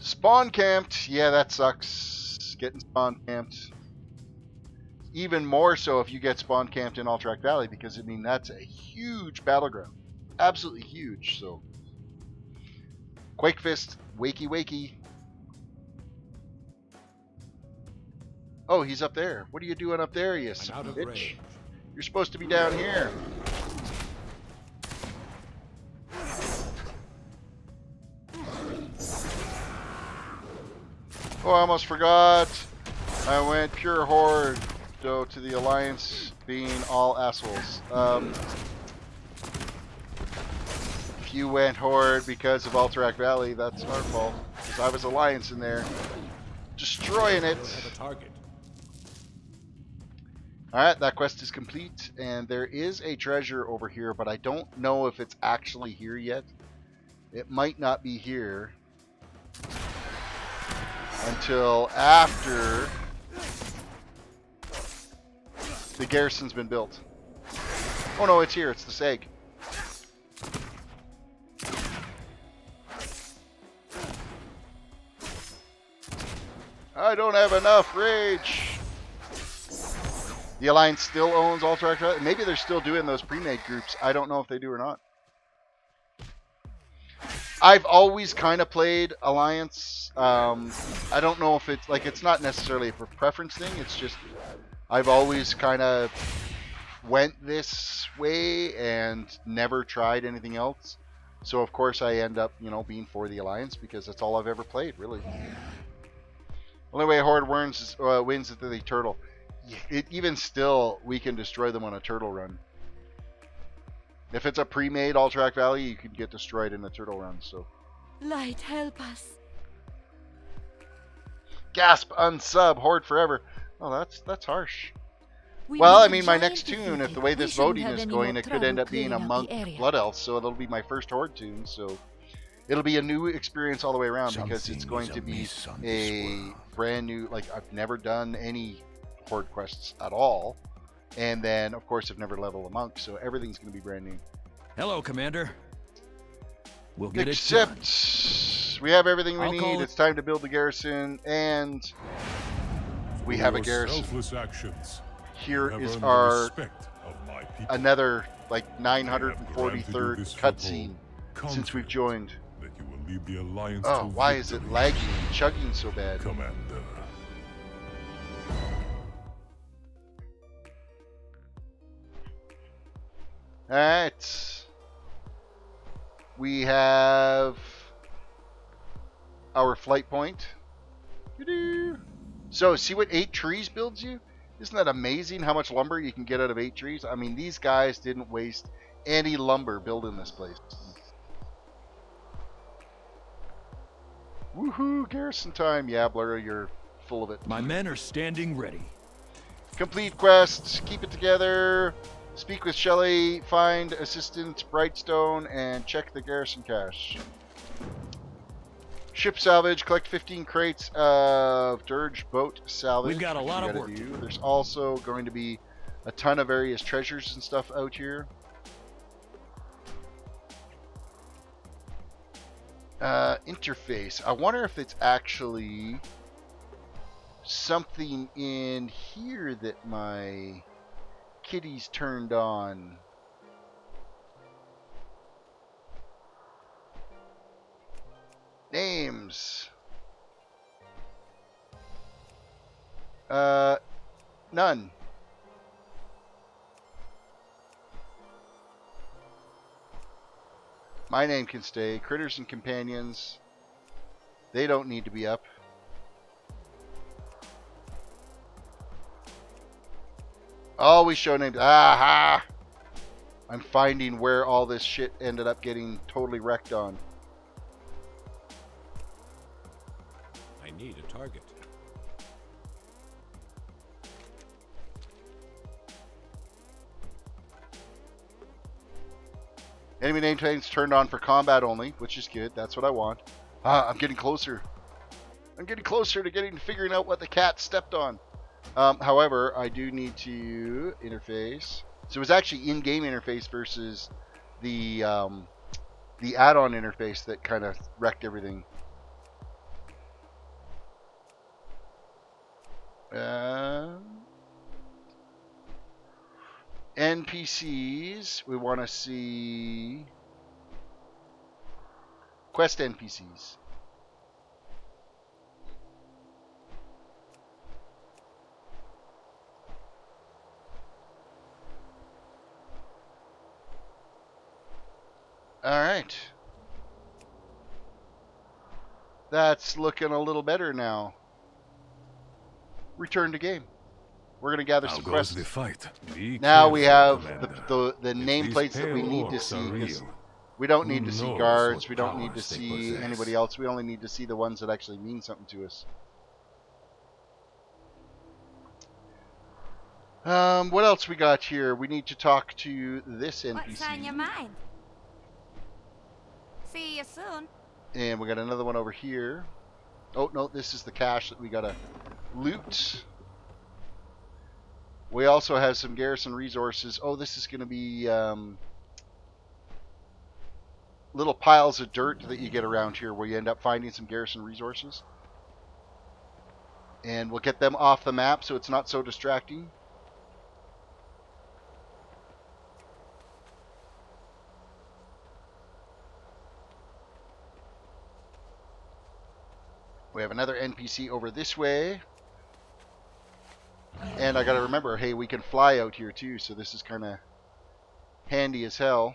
Spawn camped, yeah, that sucks. Getting spawn camped. Even more so if you get spawn camped in Alterac Valley, because I mean that's a huge battleground, absolutely huge. So, Quake Fist, wakey wakey. Oh, he's up there. What are you doing up there, you son of a bitch? You're supposed to be down here. Oh, I almost forgot. I went pure horde, though, to the Alliance being all assholes. If you went horde because of Alterac Valley, that's our fault. Because I was Alliance in there, destroying it. Alright, that quest is complete, and there is a treasure over here, but I don't know if it's actually here yet. It might not be here until after the garrison's been built. Oh no, it's here. It's the Seg. I don't have enough rage. The Alliance still owns Alterac Valley. Maybe they're still doing those pre-made groups. I don't know if they do or not. I've always kind of played Alliance. I don't know if it's like, it's not necessarily a preference thing. It's just I've always kind of went this way and never tried anything else. So of course I end up, you know, being for the Alliance because that's all I've ever played, really. Only way Horde wins is the turtle. Even still, we can destroy them on a turtle run. If it's a pre-made Alterac Valley, you could get destroyed in a turtle run. So, Light, help us. Gasp, unsub, Horde forever. Oh, that's harsh. Well, I mean, my next tune, if the way this voting is going, it could end up being a monk Blood Elf, so it'll be my first Horde tune. So it'll be a new experience all the way around because it's going to be a brand new, like I've never done any Horde quests at all. And then, of course, I've never leveled a monk, so everything's going to be brand new. Hello, Commander. We'll get Except it done. We have everything we need. It's time to build the garrison, and we have a garrison. Selfless actions. Here is our another like 943rd cutscene since we've joined. That you will lead the Alliance Oh, to why is it victory, lagging and chugging so bad? Commander. Alright. We have our flight point. So, see what 8 trees builds you? Isn't that amazing how much lumber you can get out of 8 trees? I mean, these guys didn't waste any lumber building this place. Woohoo, garrison time. Yeah, Blur, you're full of it. My men are standing ready. Complete quests, keep it together, speak with Shelley, find assistant Brightstone, and check the garrison cache. Ship salvage, collect 15 crates of dirge boat salvage. We've got a lot of work. There's also going to be a ton of various treasures and stuff out here. Interface. I wonder if it's actually something in here that my kitty's turned on. Names. None. My name can stay. Critters and companions. They don't need to be up. Always show names. Aha! I'm finding where all this shit ended up getting totally wrecked on. I need a target. Enemy name tags turned on for combat only, which is good. That's what I want. I'm getting closer. I'm getting closer to figuring out what the cat stepped on. However, I do need to interface. So it was actually in-game interface versus the add-on interface that kind of wrecked everything. NPCs, we want to see quest NPCs. All right. That's looking a little better now. Return to game. We're going to gather some quests. The fight. Now we have the nameplates that we need to see. We don't need to see guards. We don't need to see anybody else. We only need to see the ones that actually mean something to us. What else we got here? We need to talk to this NPC. What's on your mind? See you soon. And we got another one over here. Oh, no, this is the cache that we got to loot. We also have some garrison resources. Oh, this is going to be little piles of dirt that you get around here where you end up finding some garrison resources. And we'll get them off the map so it's not so distracting. We have another NPC over this way. And I gotta remember, hey, we can fly out here too, so this is kind of handy as hell.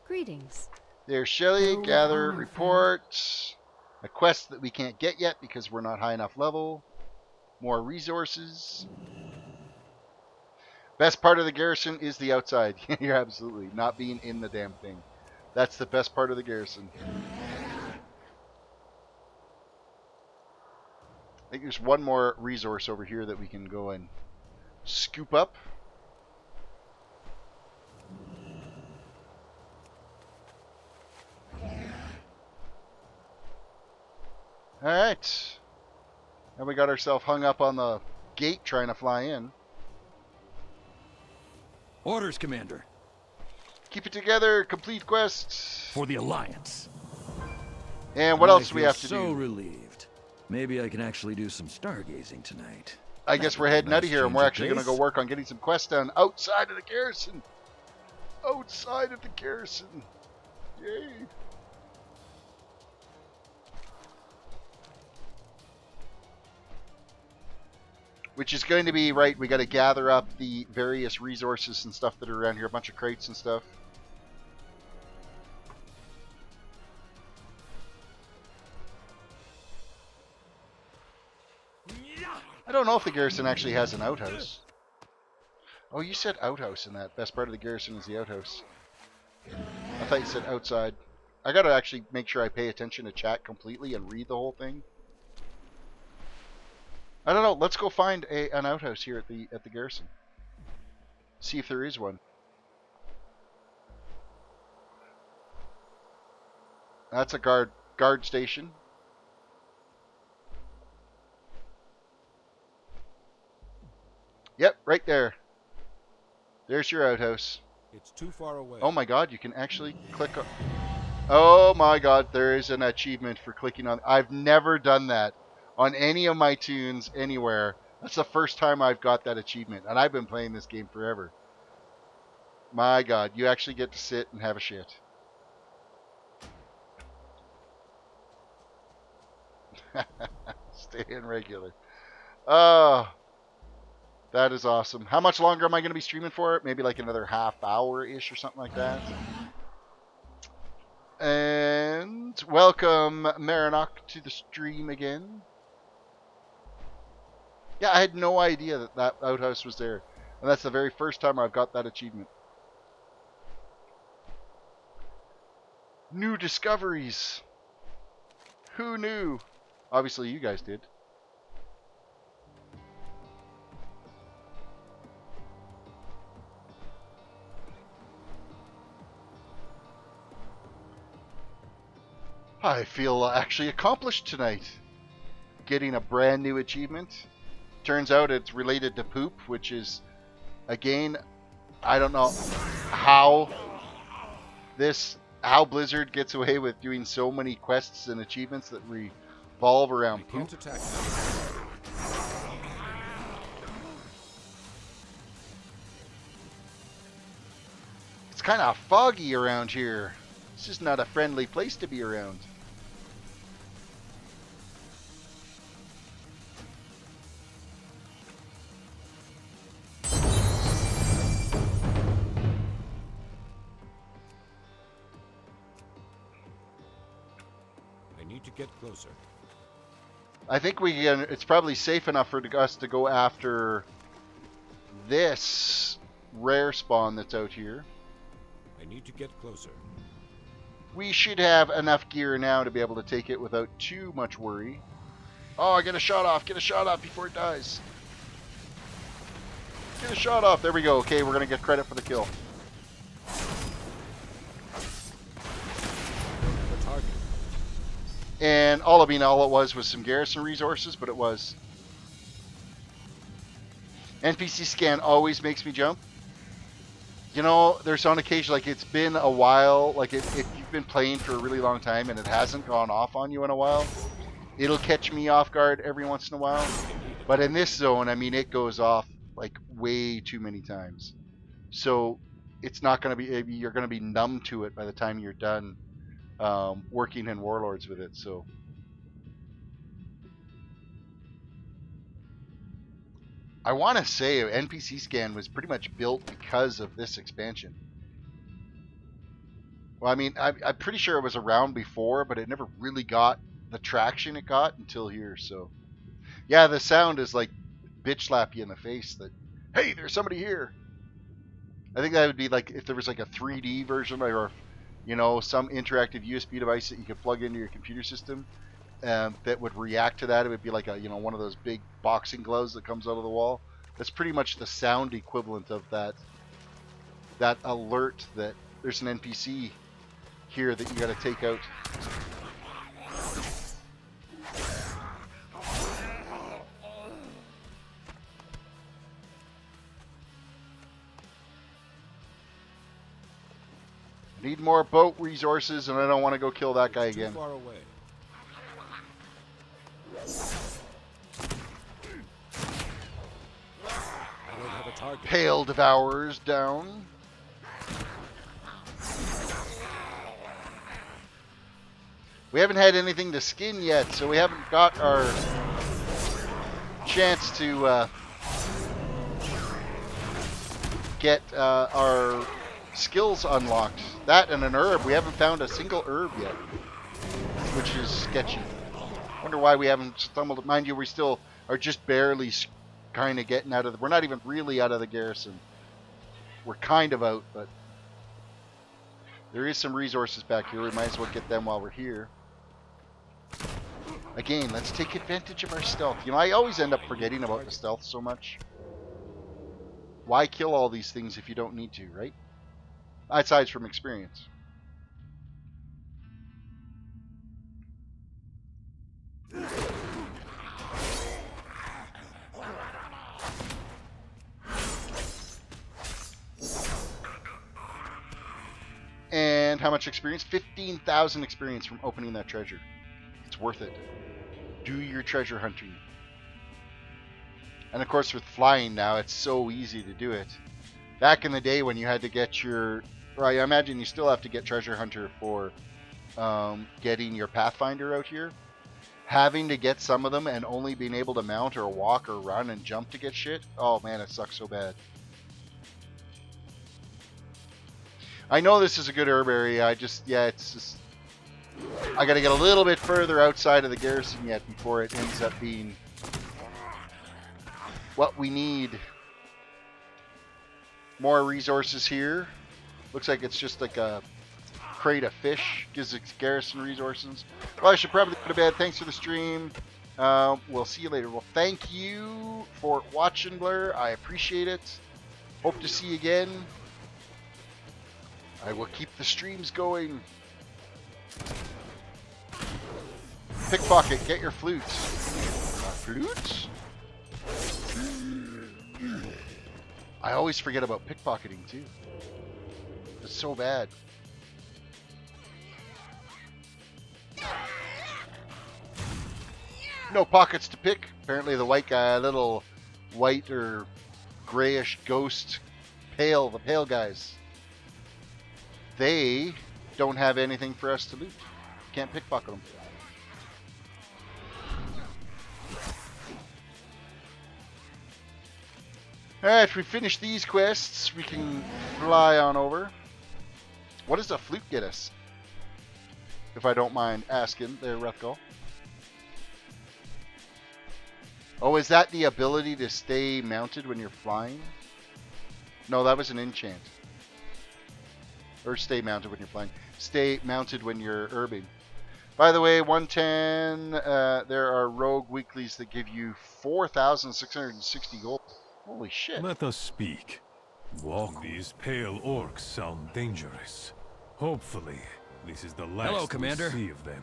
Greetings. There's Shelly, gather reports. A quest that we can't get yet because we're not high enough level. More resources. Best part of the garrison is the outside. You're absolutely not being in the damn thing. That's the best part of the garrison. I think there's one more resource over here that we can go and scoop up. Alright. And we got ourselves hung up on the gate trying to fly in. Orders, Commander. Keep it together. Complete quests. For the Alliance. And what else do we have to do? So relieved. Maybe I can actually do some stargazing tonight. I guess we're heading out of here and we're actually going to go work on getting some quests done outside of the garrison. outside of the garrison. Yay. Which is going to be, right, we got to gather up the various resources and stuff that are around here. A bunch of crates and stuff. I don't know if the garrison actually has an outhouse. Oh, you said outhouse in that. Best part of the garrison is the outhouse. I thought you said outside. I gotta actually make sure I pay attention to chat completely and read the whole thing. I don't know. Let's go find an outhouse here at the garrison. See if there is one. That's a guard station. Yep, right there. There's your outhouse. It's too far away. Oh my god, you can actually click on... Oh my god, there is an achievement for clicking on... I've never done that on any of my toons anywhere. That's the first time I've got that achievement, and I've been playing this game forever. My god, you actually get to sit and have a shit. Stay in regular. Oh, that is awesome. How much longer am I going to be streaming for it? Maybe like another half hour-ish or something like that. And welcome, Marinok, to the stream again. Yeah, I had no idea that that outhouse was there. And that's the very first time I've got that achievement. New discoveries. Who knew? Obviously, you guys did. I feel actually accomplished tonight. Getting a brand new achievement. Turns out it's related to poop, which is, again, I don't know how Blizzard gets away with doing so many quests and achievements that revolve around poop. It's kind of foggy around here. It's just not a friendly place to be around. To get closer. I think we can. It's probably safe enough for us to go after this rare spawn that's out here. I need to get closer. We should have enough gear now to be able to take it without too much worry. Oh, I get a shot off. Get a shot off before it dies. Get a shot off. There we go. Okay, we're gonna get credit for the kill. And all it was some garrison resources, but it was. NPC scan always makes me jump. You know, there's on occasion, like it's been a while, like if you've been playing for a really long time and it hasn't gone off on you in a while, it'll catch me off guard every once in a while. But in this zone, I mean, it goes off like way too many times. So it's not going to be, you're going to be numb to it by the time you're done. Working in Warlords with it, so I want to say NPC scan was pretty much built because of this expansion. Well, I mean, I'm pretty sure it was around before, but it never really got the traction it got until here. So yeah, the sound is like bitch slap you in the face that, hey, there's somebody here. I think that would be like if there was like a 3D version, or you know, some interactive USB device that you could plug into your computer system that would react to that. It would be like a, you know, one of those big boxing gloves that comes out of the wall. That's pretty much the sound equivalent of that alert that there's an NPC here that you got to take out. Need more boat resources, and I don't want to go kill that guy again. Too far away. I don't have a target. Pale Devourers down. We haven't had anything to skin yet, so we haven't got our chance to get our skills unlocked. That and an herb. We haven't found a single herb yet, which is sketchy. Wonder why we haven't stumbled. Mind you, we still are just barely kind of getting out of the... We're not even really out of the garrison. We're kind of out, but there is some resources back here. We might as well get them while we're here. Again, let's take advantage of our stealth. You know, I always end up forgetting about the stealth so much. Why kill all these things if you don't need to, right? Aside from experience. And how much experience? 15,000 experience from opening that treasure. It's worth it. Do your treasure hunting. And of course with flying now, it's so easy to do it. Back in the day when you had to get your... Right, I imagine you still have to get treasure hunter for getting your Pathfinder out here. Having to get some of them and only being able to mount or walk or run and jump to get shit. Oh man, it sucks so bad. I know this is a good herb area. I just, yeah, it's just... I gotta get a little bit further outside of the garrison yet before it ends up being what we need. More resources here. Looks like it's just like a crate of fish. Gives its garrison resources. Well, I should probably go to bed. Thanks for the stream. We'll see you later. Well, thank you for watching, Blur. I appreciate it. Hope to see you again. I will keep the streams going. Pickpocket, get your flute. Flute? I always forget about pickpocketing too. It's so bad. No pockets to pick. Apparently the white guy, little white or grayish ghost, the pale guys. They don't have anything for us to loot. Can't pickpocket them. Alright, if we finish these quests, we can fly on over. What does a flute get us? If I don't mind asking there, Rethgal. Oh, is that the ability to stay mounted when you're flying? No, that was an enchant. Or stay mounted when you're flying. Stay mounted when you're herbing. By the way, 110, there are rogue weeklies that give you 4,660 gold. Holy shit. Let us speak. These pale orcs sound dangerous. Hopefully, this is the last Commander. we see of them.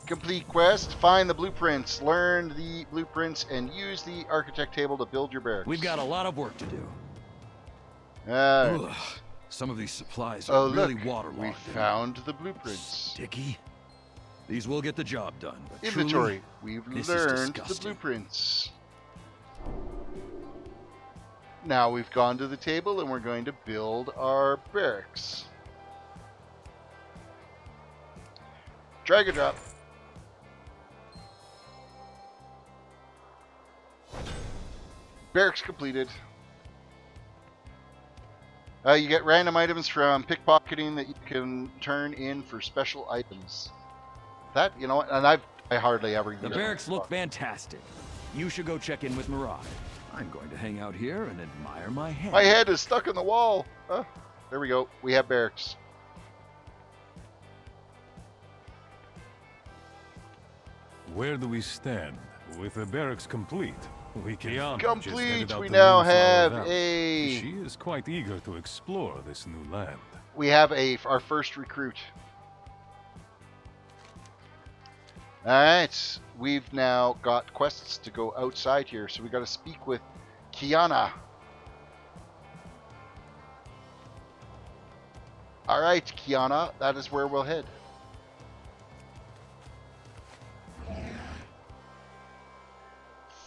Complete quest. Find the blueprints. Learn the blueprints and use the architect table to build your barracks. We've got a lot of work to do. Alright. Some of these supplies are really look, waterlogged. we found the blueprints. Sticky. These will get the job done. But Inventory. Truly, We've learned the blueprints. Now we've gone to the table and we're going to build our barracks. Drag and drop. Barracks completed. You get random items from pickpocketing that you can turn in for special items. That, you know, and I hardly ever use the barracks look fantastic. You should go check in with Mirage. I'm going to hang out here and admire my head. My head is stuck in the wall. There we go. We have barracks. Where do we stand? With the barracks complete, we can... Complete! We now have a... She is quite eager to explore this new land. We have our first recruit. Alright, we've now got quests to go outside here, so we got to speak with Kiana. Alright, Kiana, that is where we'll head.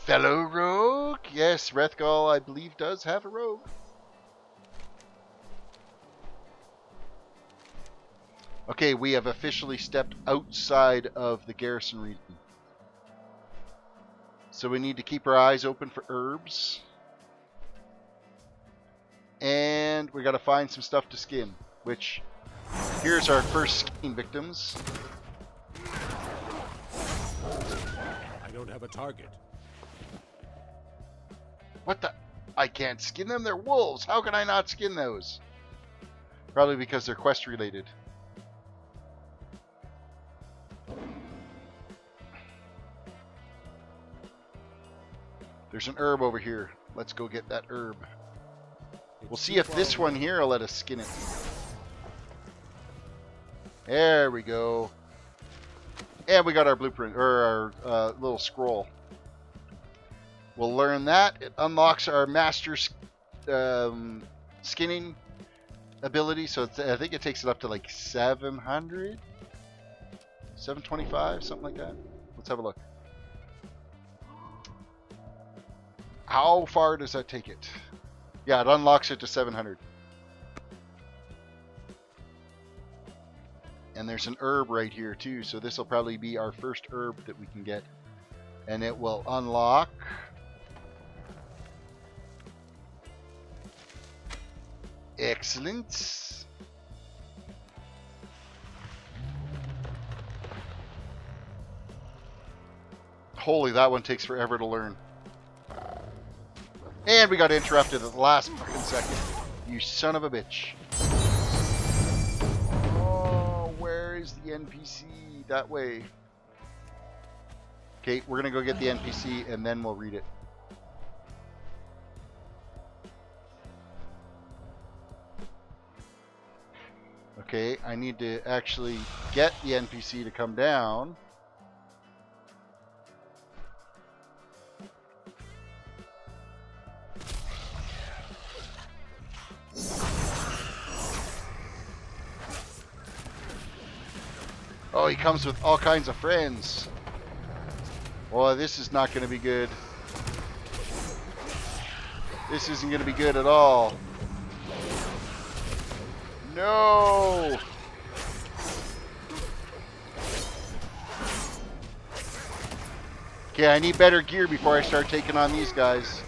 Fellow rogue? Yes, Rethgal, I believe, does have a rogue. Okay, we have officially stepped outside of the garrison region. So we need to keep our eyes open for herbs. And we got to find some stuff to skin, which here's our first skinning victims. I don't have a target. What the? I can't skin them. They're wolves. How can I not skin those? Probably because they're quest related. There's an herb over here. Let's go get that herb. We'll see if this one here will let us skin it. There we go. And we got our blueprint, or our little scroll. We'll learn that. It unlocks our master skinning ability. So it's, I think it takes it up to like 700? 725? Something like that. Let's have a look. How far does that take it? Yeah, it unlocks it to 700. And there's an herb right here too, so this will probably be our first herb that we can get. And it will unlock... Excellent. Holy, that one takes forever to learn. And we got interrupted at the last fucking second. You son of a bitch. Oh, where is the NPC? That way. Okay, we're going to go get the NPC and then we'll read it. Okay, I need to actually get the NPC to come down. Oh, he comes with all kinds of friends. Well, this is not going to be good. This isn't going to be good at all. No! Okay, I need better gear before I start taking on these guys.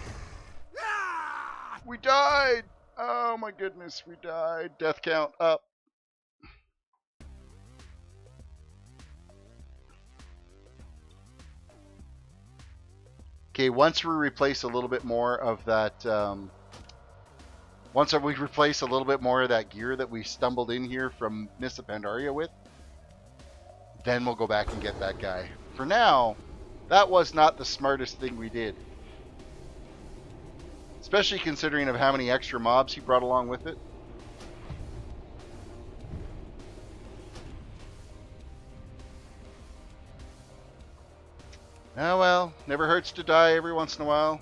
We died! Oh my goodness, we died. Death count up. Okay, once we replace a little bit more of that, once we replace a little bit more of that gear that we stumbled in here from Mysts of Pandaria with, then we'll go back and get that guy. For now, that was not the smartest thing we did. Especially considering of how many extra mobs he brought along with it. Oh well, never hurts to die every once in a while.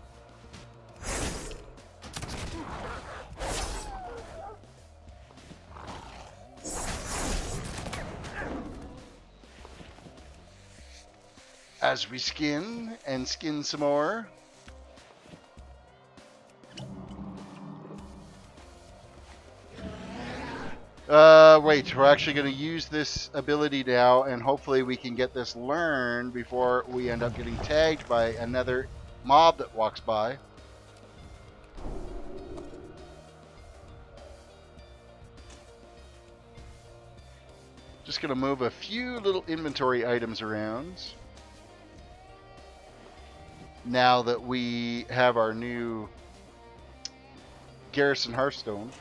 As we skin and skin some more. Wait, we're actually going to use this ability now, and hopefully we can get this learned before we end up getting tagged by another mob that walks by. Just going to move a few little inventory items around. Now that we have our new Garrison Hearthstone.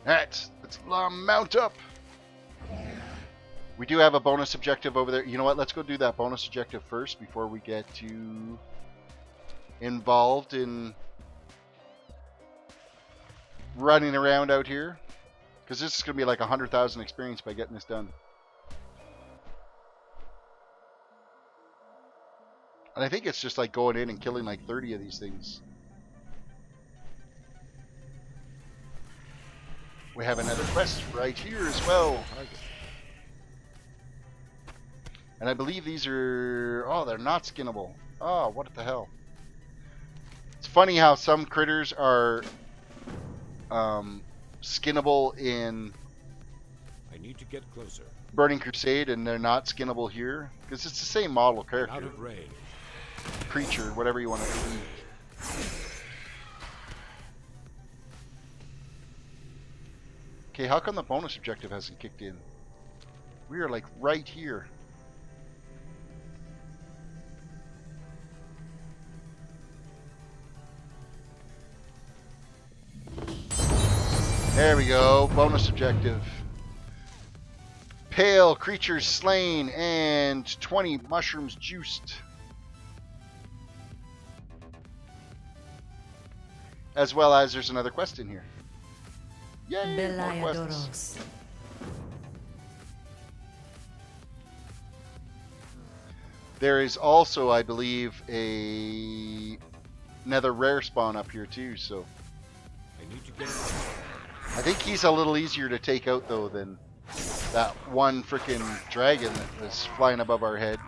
Alright, let's mount up. We do have a bonus objective over there. You know what? Let's go do that bonus objective first before we get too involved in running around out here. Because this is going to be like 100,000 experience by getting this done. And I think it's just like going in and killing like 30 of these things. We have another quest right here as well. And I believe these are... Oh, they're not skinnable. Oh, what the hell. It's funny how some critters are skinnable in I need to get closer. Burning Crusade, and they're not skinnable here. Because it's the same model character. Out of range. Creature, whatever you want to be. Okay, how come the bonus objective hasn't kicked in? We are like right here. There we go. Bonus objective. Pale creatures slain and 20 mushrooms juiced. As well as there's another quest in here. Yay! More quests. There is also, I believe, another rare spawn up here too, so I need to get I think he's a little easier to take out though than that one freaking dragon that was flying above our head.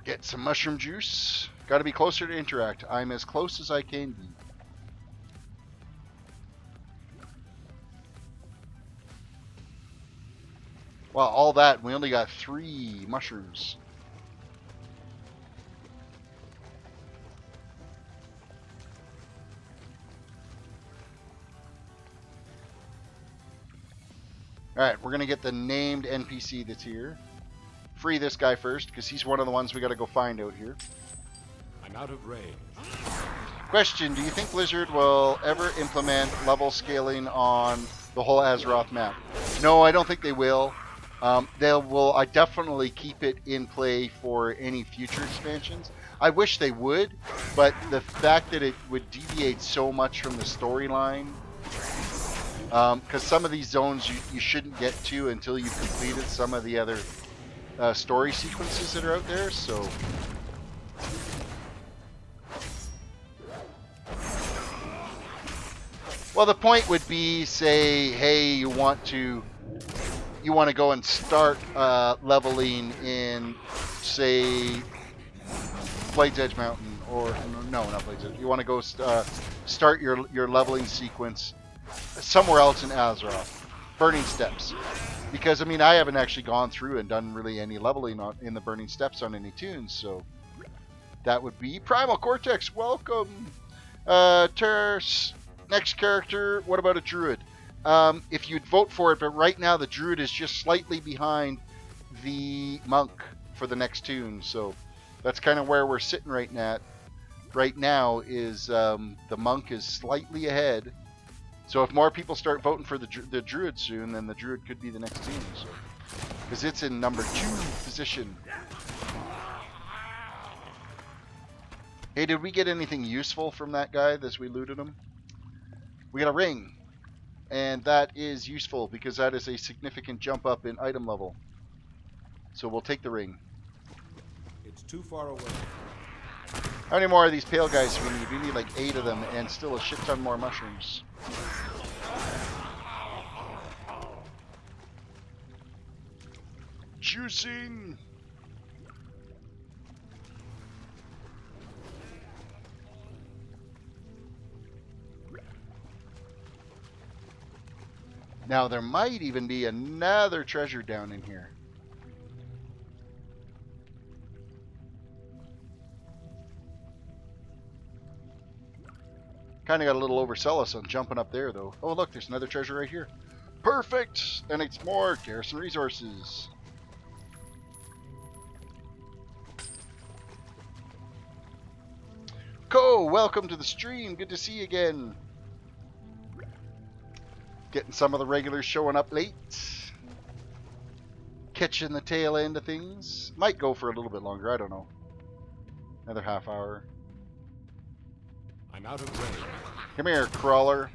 Get some mushroom juice. Got to be closer to interact. I'm as close as I can be. Wow, all that, we only got 3 mushrooms. Alright, we're going to get the named NPC that's here. Free this guy first, because he's one of the ones we got to go find out here. I'm out of range. Question, do you think Blizzard will ever implement level scaling on the whole Azeroth map? No, I don't think they will. I definitely keep it in play for any future expansions. I wish they would, but the fact that it would deviate so much from the storyline, because some of these zones you shouldn't get to until you've completed some of the other story sequences that are out there, so... Well, the point would be, say, hey, you want to go and start leveling in, say, Blade's Edge Mountain, or no, not Blade's Edge. You want to go start your leveling sequence somewhere else in Azeroth, Burning Steps, because I mean I haven't actually gone through and done really any leveling in the Burning Steps on any toons, so that would be Primal Cortex. Welcome, Terris. Next character. What about a druid? If you'd vote for it, but right now the druid is just slightly behind the monk for the next toon, so that's kind of where we're sitting right now. Right now is the monk is slightly ahead, so if more people start voting for the druid soon, then the druid could be the next toon, so because it's in number 2 position. Hey, did we get anything useful from that guy as we looted him? We got a ring. And that is useful because that is a significant jump up in item level. So we'll take the ring. It's too far away. How many more of these pale guys do we need? We need like 8 of them and still a shit ton more mushrooms. Juicing! Now there might even be another treasure down in here. Kind of got a little overzealous on jumping up there though. Oh look, there's another treasure right here. Perfect! And it's more garrison resources. Ko, welcome to the stream. Good to see you again. Getting some of the regulars showing up late. Catching the tail end of things. Might go for a little bit longer, I don't know. Another half hour. I'm out of range. Come here, crawler.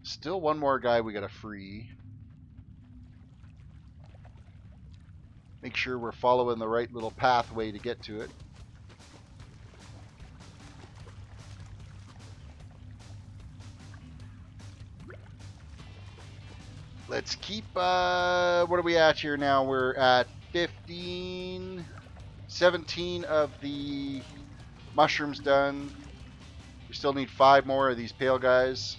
Still one more guy we gotta free. Make sure we're following the right little pathway to get to it. Let's keep, what are we at here now? We're at 15, 17 of the mushrooms done. We still need 5 more of these pale guys.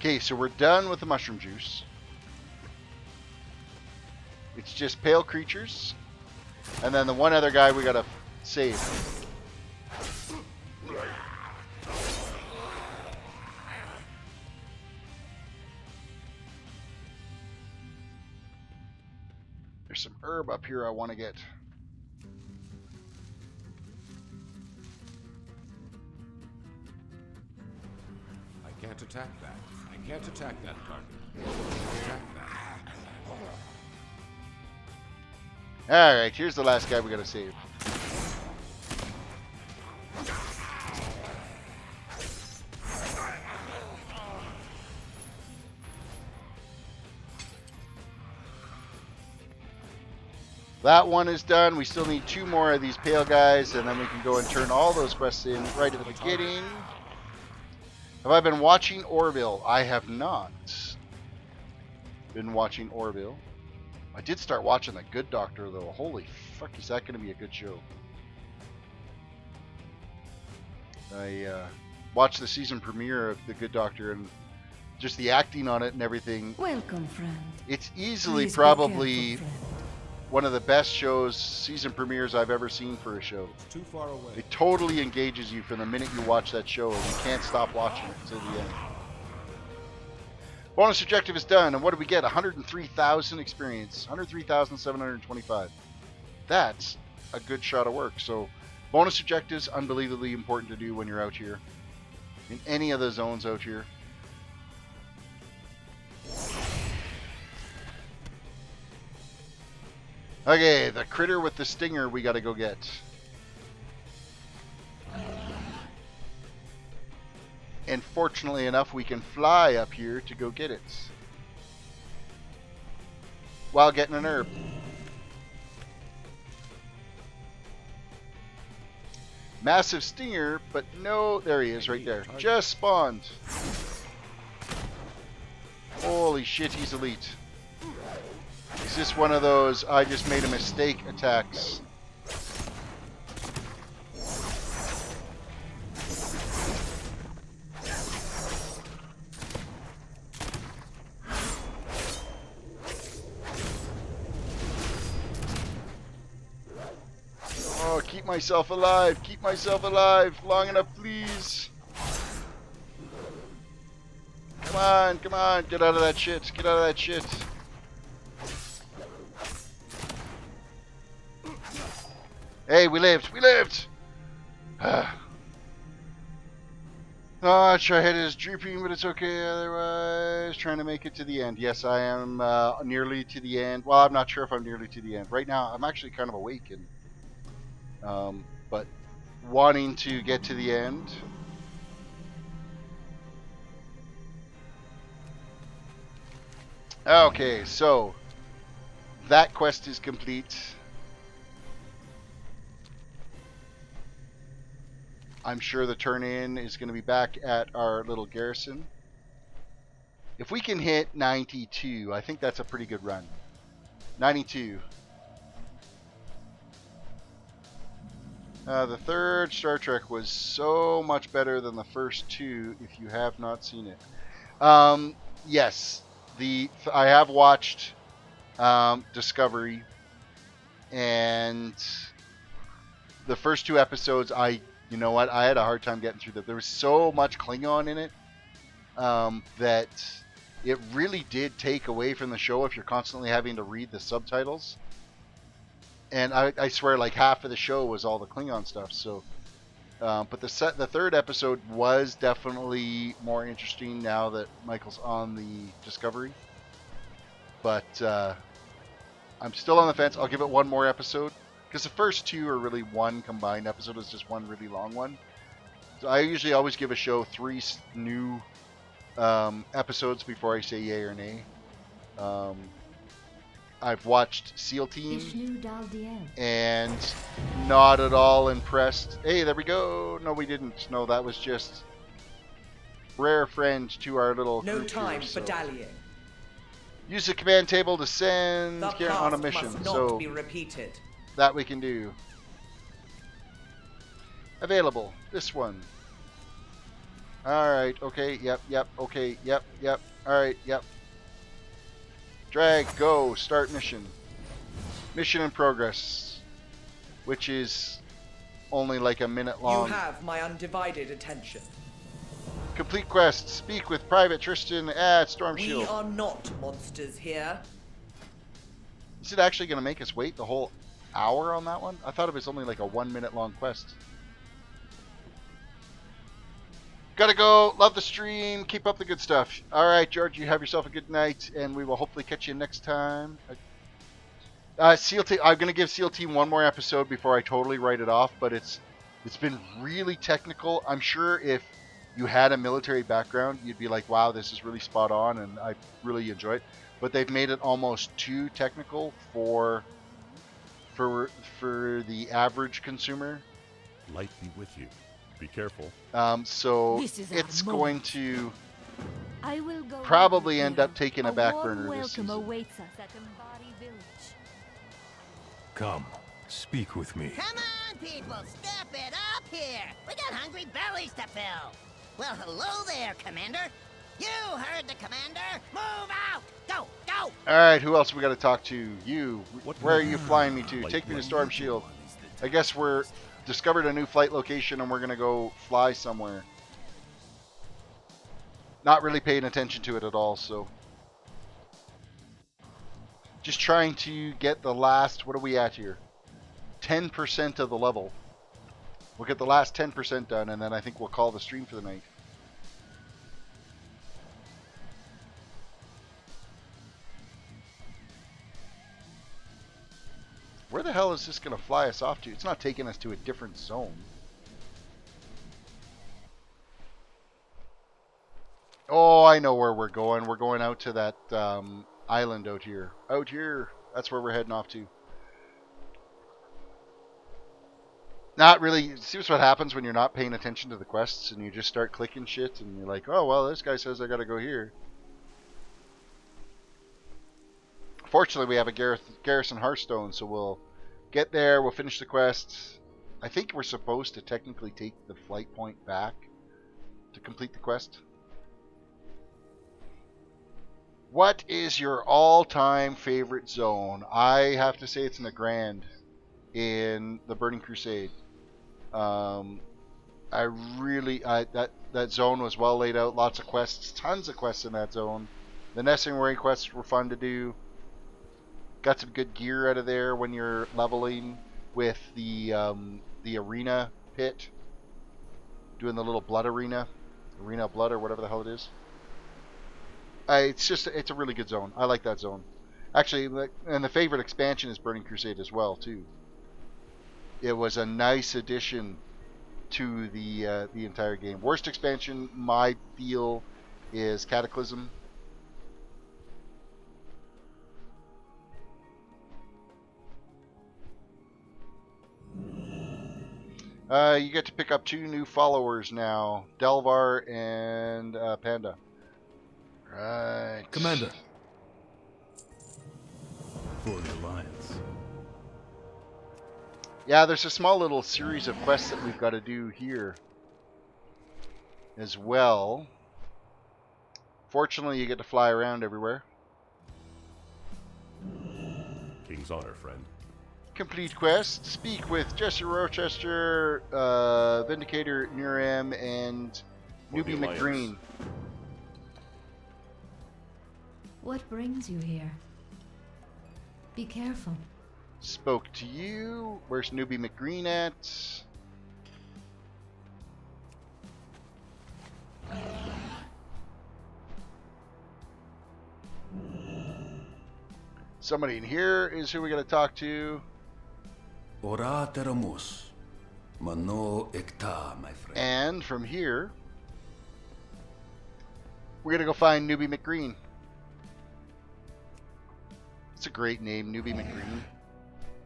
Okay, so we're done with the mushroom juice. It's just pale creatures. And then the one other guy we gotta save. There's some herb up here I want to get. I can't attack that. I can't attack that target. I can't attack that. Alright, here's the last guy we gotta save. That one is done. We still need 2 more of these pale guys, and then we can go and turn all those quests in right at the beginning. Have I been watching Orville? I have not been watching Orville. I did start watching The Good Doctor, though. Holy fuck, is that going to be a good show? I watched the season premiere of The Good Doctor, and just the acting on it and everything. Welcome, friend. It's easily Please probably be careful, friend. One of the best shows, season premieres I've ever seen for a show. It's too far away. It totally engages you from the minute you watch that show, and you can't stop watching it until the end. Bonus objective is done, and what did we get? 103,000 experience. 103,725. That's a good shot of work. So, bonus objectives, unbelievably important to do when you're out here. In any of the zones out here. Okay, the critter with the stinger we gotta go get. And fortunately enough, we can fly up here to go get it. While getting an herb. Massive stinger, but no, there he is right there. Just spawned. Holy shit, he's elite. Is this one of those I just made a mistake attacks? Oh, keep myself alive. Keep myself alive. Long enough, please. Come on, come on. Get out of that shit. Get out of that shit. Hey, we lived! We lived! Oh, our head is drooping, but it's okay otherwise. Trying to make it to the end. Yes, I am nearly to the end. Well, I'm not sure if I'm nearly to the end. Right now, I'm actually kind of awake, and, but wanting to get to the end. Okay, so that quest is complete. I'm sure the turn-in is going to be back at our little garrison. If we can hit 92, I think that's a pretty good run. 92. The third Star Trek was so much better than the first 2, if you have not seen it. Yes, I have watched Discovery, and the first 2 episodes, you know what? I had a hard time getting through that. There was so much Klingon in it that it really did take away from the show if you're constantly having to read the subtitles. And I swear, like half of the show was all the Klingon stuff. So But the third episode was definitely more interesting now that Michael's on the Discovery. But I'm still on the fence. I'll give it one more episode. Because the first two are really one combined episode. It's just one really long one. So I usually always give a show 3 new episodes before I say yay or nay. I've watched SEAL Team and not at all impressed. Hey, there we go. No, we didn't. No, that was just rare friend to our little no group time here, for dallying. Use the command table to send Karen on a mission. Must not so be repeated. that we can do. Available. This one. Alright, okay, yep, okay, yep. Alright, yep. Drag, go, start mission. Mission in progress. Which is only like a minute long. You have my undivided attention. Complete quest. Speak with Private Tristan at Storm Shield. We are not monsters here. Is it actually going to make us wait the whole hour on that one? I thought it was only like a 1 minute long quest. Gotta go. Love the stream. Keep up the good stuff. Alright, George, you have yourself a good night, and we will hopefully catch you next time. SEAL Team, I'm going to give SEAL Team one more episode before I totally write it off, but it's been really technical. I'm sure if you had a military background, you'd be like, wow, this is really spot on, and I really enjoy it. But they've made it almost too technical for the average consumer. Light be with you. Be careful. So it's going to probably end up taking a back burner this season. Awaits us at Embody Village. Come, speak with me. Come on, people, step it up here. We got hungry bellies to fill. Well, hello there, Commander. You heard the Commander. Move out. Go, go. All right, who else we got to talk to? You. Where are you flying me to? Take me to Storm Shield. I guess we're discovered a new flight location and we're gonna go fly somewhere. Not really paying attention to it at all, so just trying to get the last, what are we at here? 10% of the level. We'll get the last 10% done, and then I think we'll call the stream for the night. Where the hell is this going to fly us off to? It's not taking us to a different zone. Oh, I know where we're going. We're going out to that island out here. Out here. That's where we're heading off to. Not really. See what happens when you're not paying attention to the quests and you just start clicking shit and you're like, oh, well, this guy says I got to go here. Fortunately, we have a Garrison Hearthstone, so we'll get there, we'll finish the quest. I think we're supposed to technically take the flight point back to complete the quest. What is your all-time favorite zone? I have to say it's in the Grand in the Burning Crusade. That zone was well laid out, lots of quests, tons of quests in that zone. The nesting worry quests were fun to do. Got some good gear out of there when you're leveling with the arena pit, doing the little blood arena of blood or whatever the hell it is. It's a really good zone. I like that zone. Actually, and the favorite expansion is Burning Crusade as well too. It was a nice addition to the entire game. Worst expansion, my feel, is Cataclysm. You get to pick up 2 new followers now, Delvar and Panda. Right. Commander. For the Alliance. Yeah, there's a small little series of quests that we've got to do here as well. Fortunately, you get to fly around everywhere. King's honor, friend. Complete quest. Speak with Jesse Rochester, Vindicator Nuram, and Newbie McGreen. What brings you here? Be careful. Spoke to you. Where's Newbie McGreen at? Somebody in here is who we got to talk to. Orateramus. Mano ekta, my friend. And from here, we're going to go find Newbie McGreen. It's a great name, Newbie McGreen.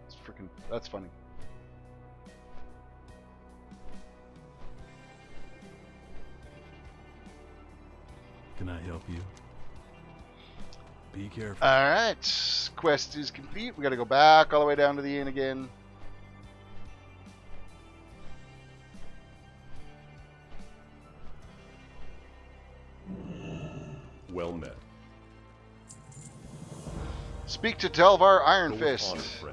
It's freaking, that's funny. Can I help you? Be careful. Alright, quest is complete. We got to go back all the way down to the inn again. Well met. Speak to Delvar Iron Fist.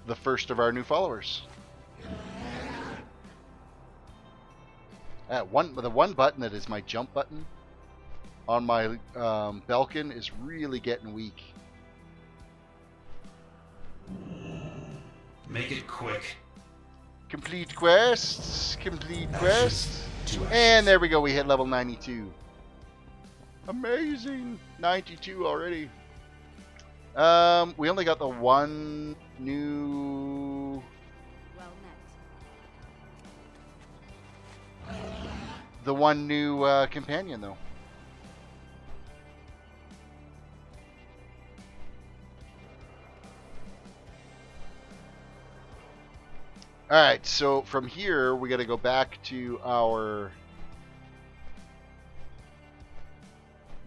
The first of our new followers. The one button that is my jump button on my Belkin is really getting weak. Make it quick. Complete quests. Complete quests. And there we go. We hit level 92. Amazing. 92 already. We only got the one new... The one new companion, though. Alright, so from here, we got to go back to our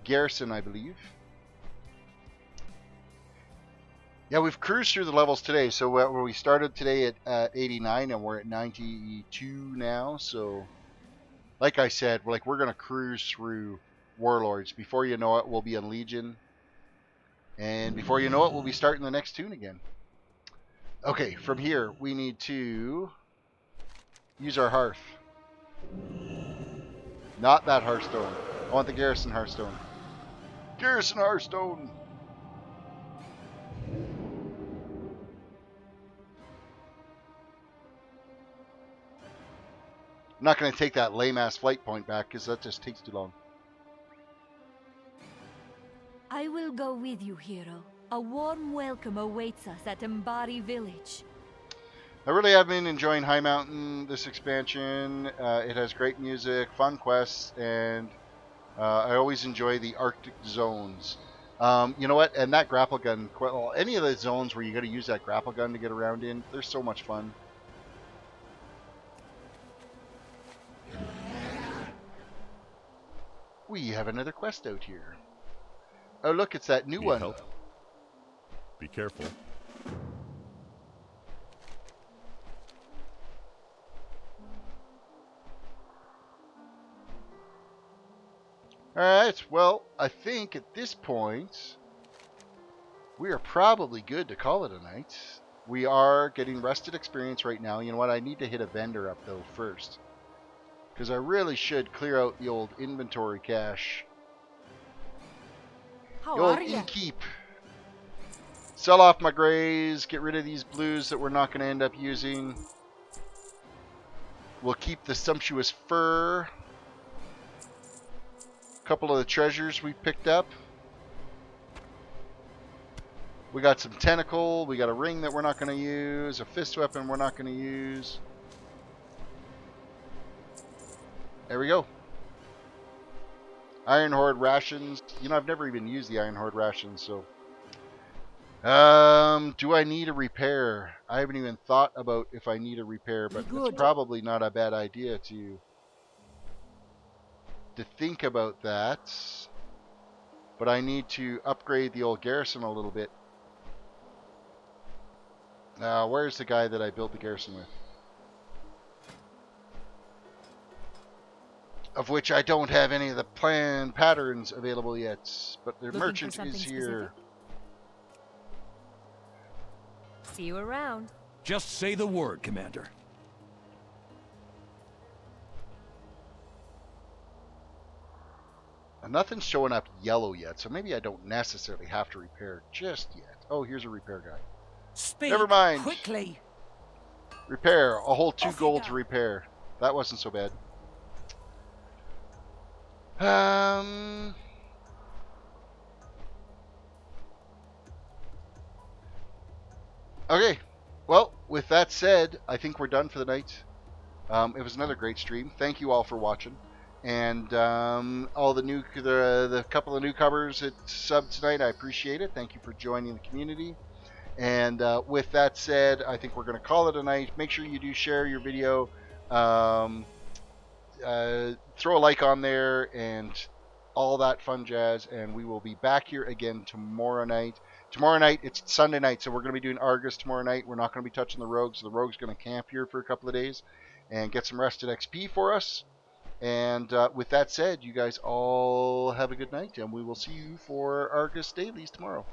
garrison, I believe. Yeah, we've cruised through the levels today. So we started today at 89, and we're at 92 now. So, like I said, we're going to cruise through Warlords. Before you know it, we'll be in Legion. And before you know it, we'll be starting the next toon again. Okay, from here, we need to use our hearth. Not that hearthstone. I want the garrison hearthstone. Garrison hearthstone! I'm not going to take that lame-ass flight point back, because that just takes too long. I will go with you, hero. A warm welcome awaits us at Mbari Village. I really have been enjoying High Mountain, this expansion. It has great music, fun quests, and I always enjoy the Arctic zones. You know what? And that grapple gun, well, any of the zones where you got to use that grapple gun to get around in, they're so much fun. We have another quest out here. Oh, look, it's that new one. Help? Be careful. Alright, well, I think at this point, we are probably good to call it a night. We are getting rested experience right now. You know what? I need to hit a vendor up, though, first. Because I really should clear out the old inventory cache. How the old are you? Innkeep. Sell off my grays. Get rid of these blues that we're not going to end up using. We'll keep the sumptuous fur. A couple of the treasures we picked up. We got some tentacle. We got a ring that we're not going to use. A fist weapon we're not going to use. There we go. Iron Horde rations. You know, I've never even used the Iron Horde rations, so. Do I need a repair? I haven't even thought about if I need a repair, but it's probably not a bad idea to think about that. But I need to upgrade the old garrison a little bit. Where's the guy that I built the garrison with? Of which I don't have any of the planned patterns available yet. But the merchant is here. See you around. Just say the word, Commander. And nothing's showing up yellow yet, so maybe I don't necessarily have to repair just yet. Oh, here's a repair guy. Speak Never mind. quickly. Repair. A whole 2 gold to repair. That wasn't so bad. Okay, well, with that said, I think we're done for the night. It was another great stream. Thank you all for watching, and all the couple of newcomers that subbed tonight. I appreciate it. Thank you for joining the community. And with that said, I think we're going to call it a night. Make sure you do share your video, throw a like on there, and all that fun jazz. And we will be back here again tomorrow night. Tomorrow night, it's Sunday night, so we're going to be doing Argus tomorrow night. We're not going to be touching the Rogue, so the Rogue's going to camp here for a couple of days and get some rested XP for us. And with that said, you guys all have a good night, and we will see you for Argus Dailies tomorrow.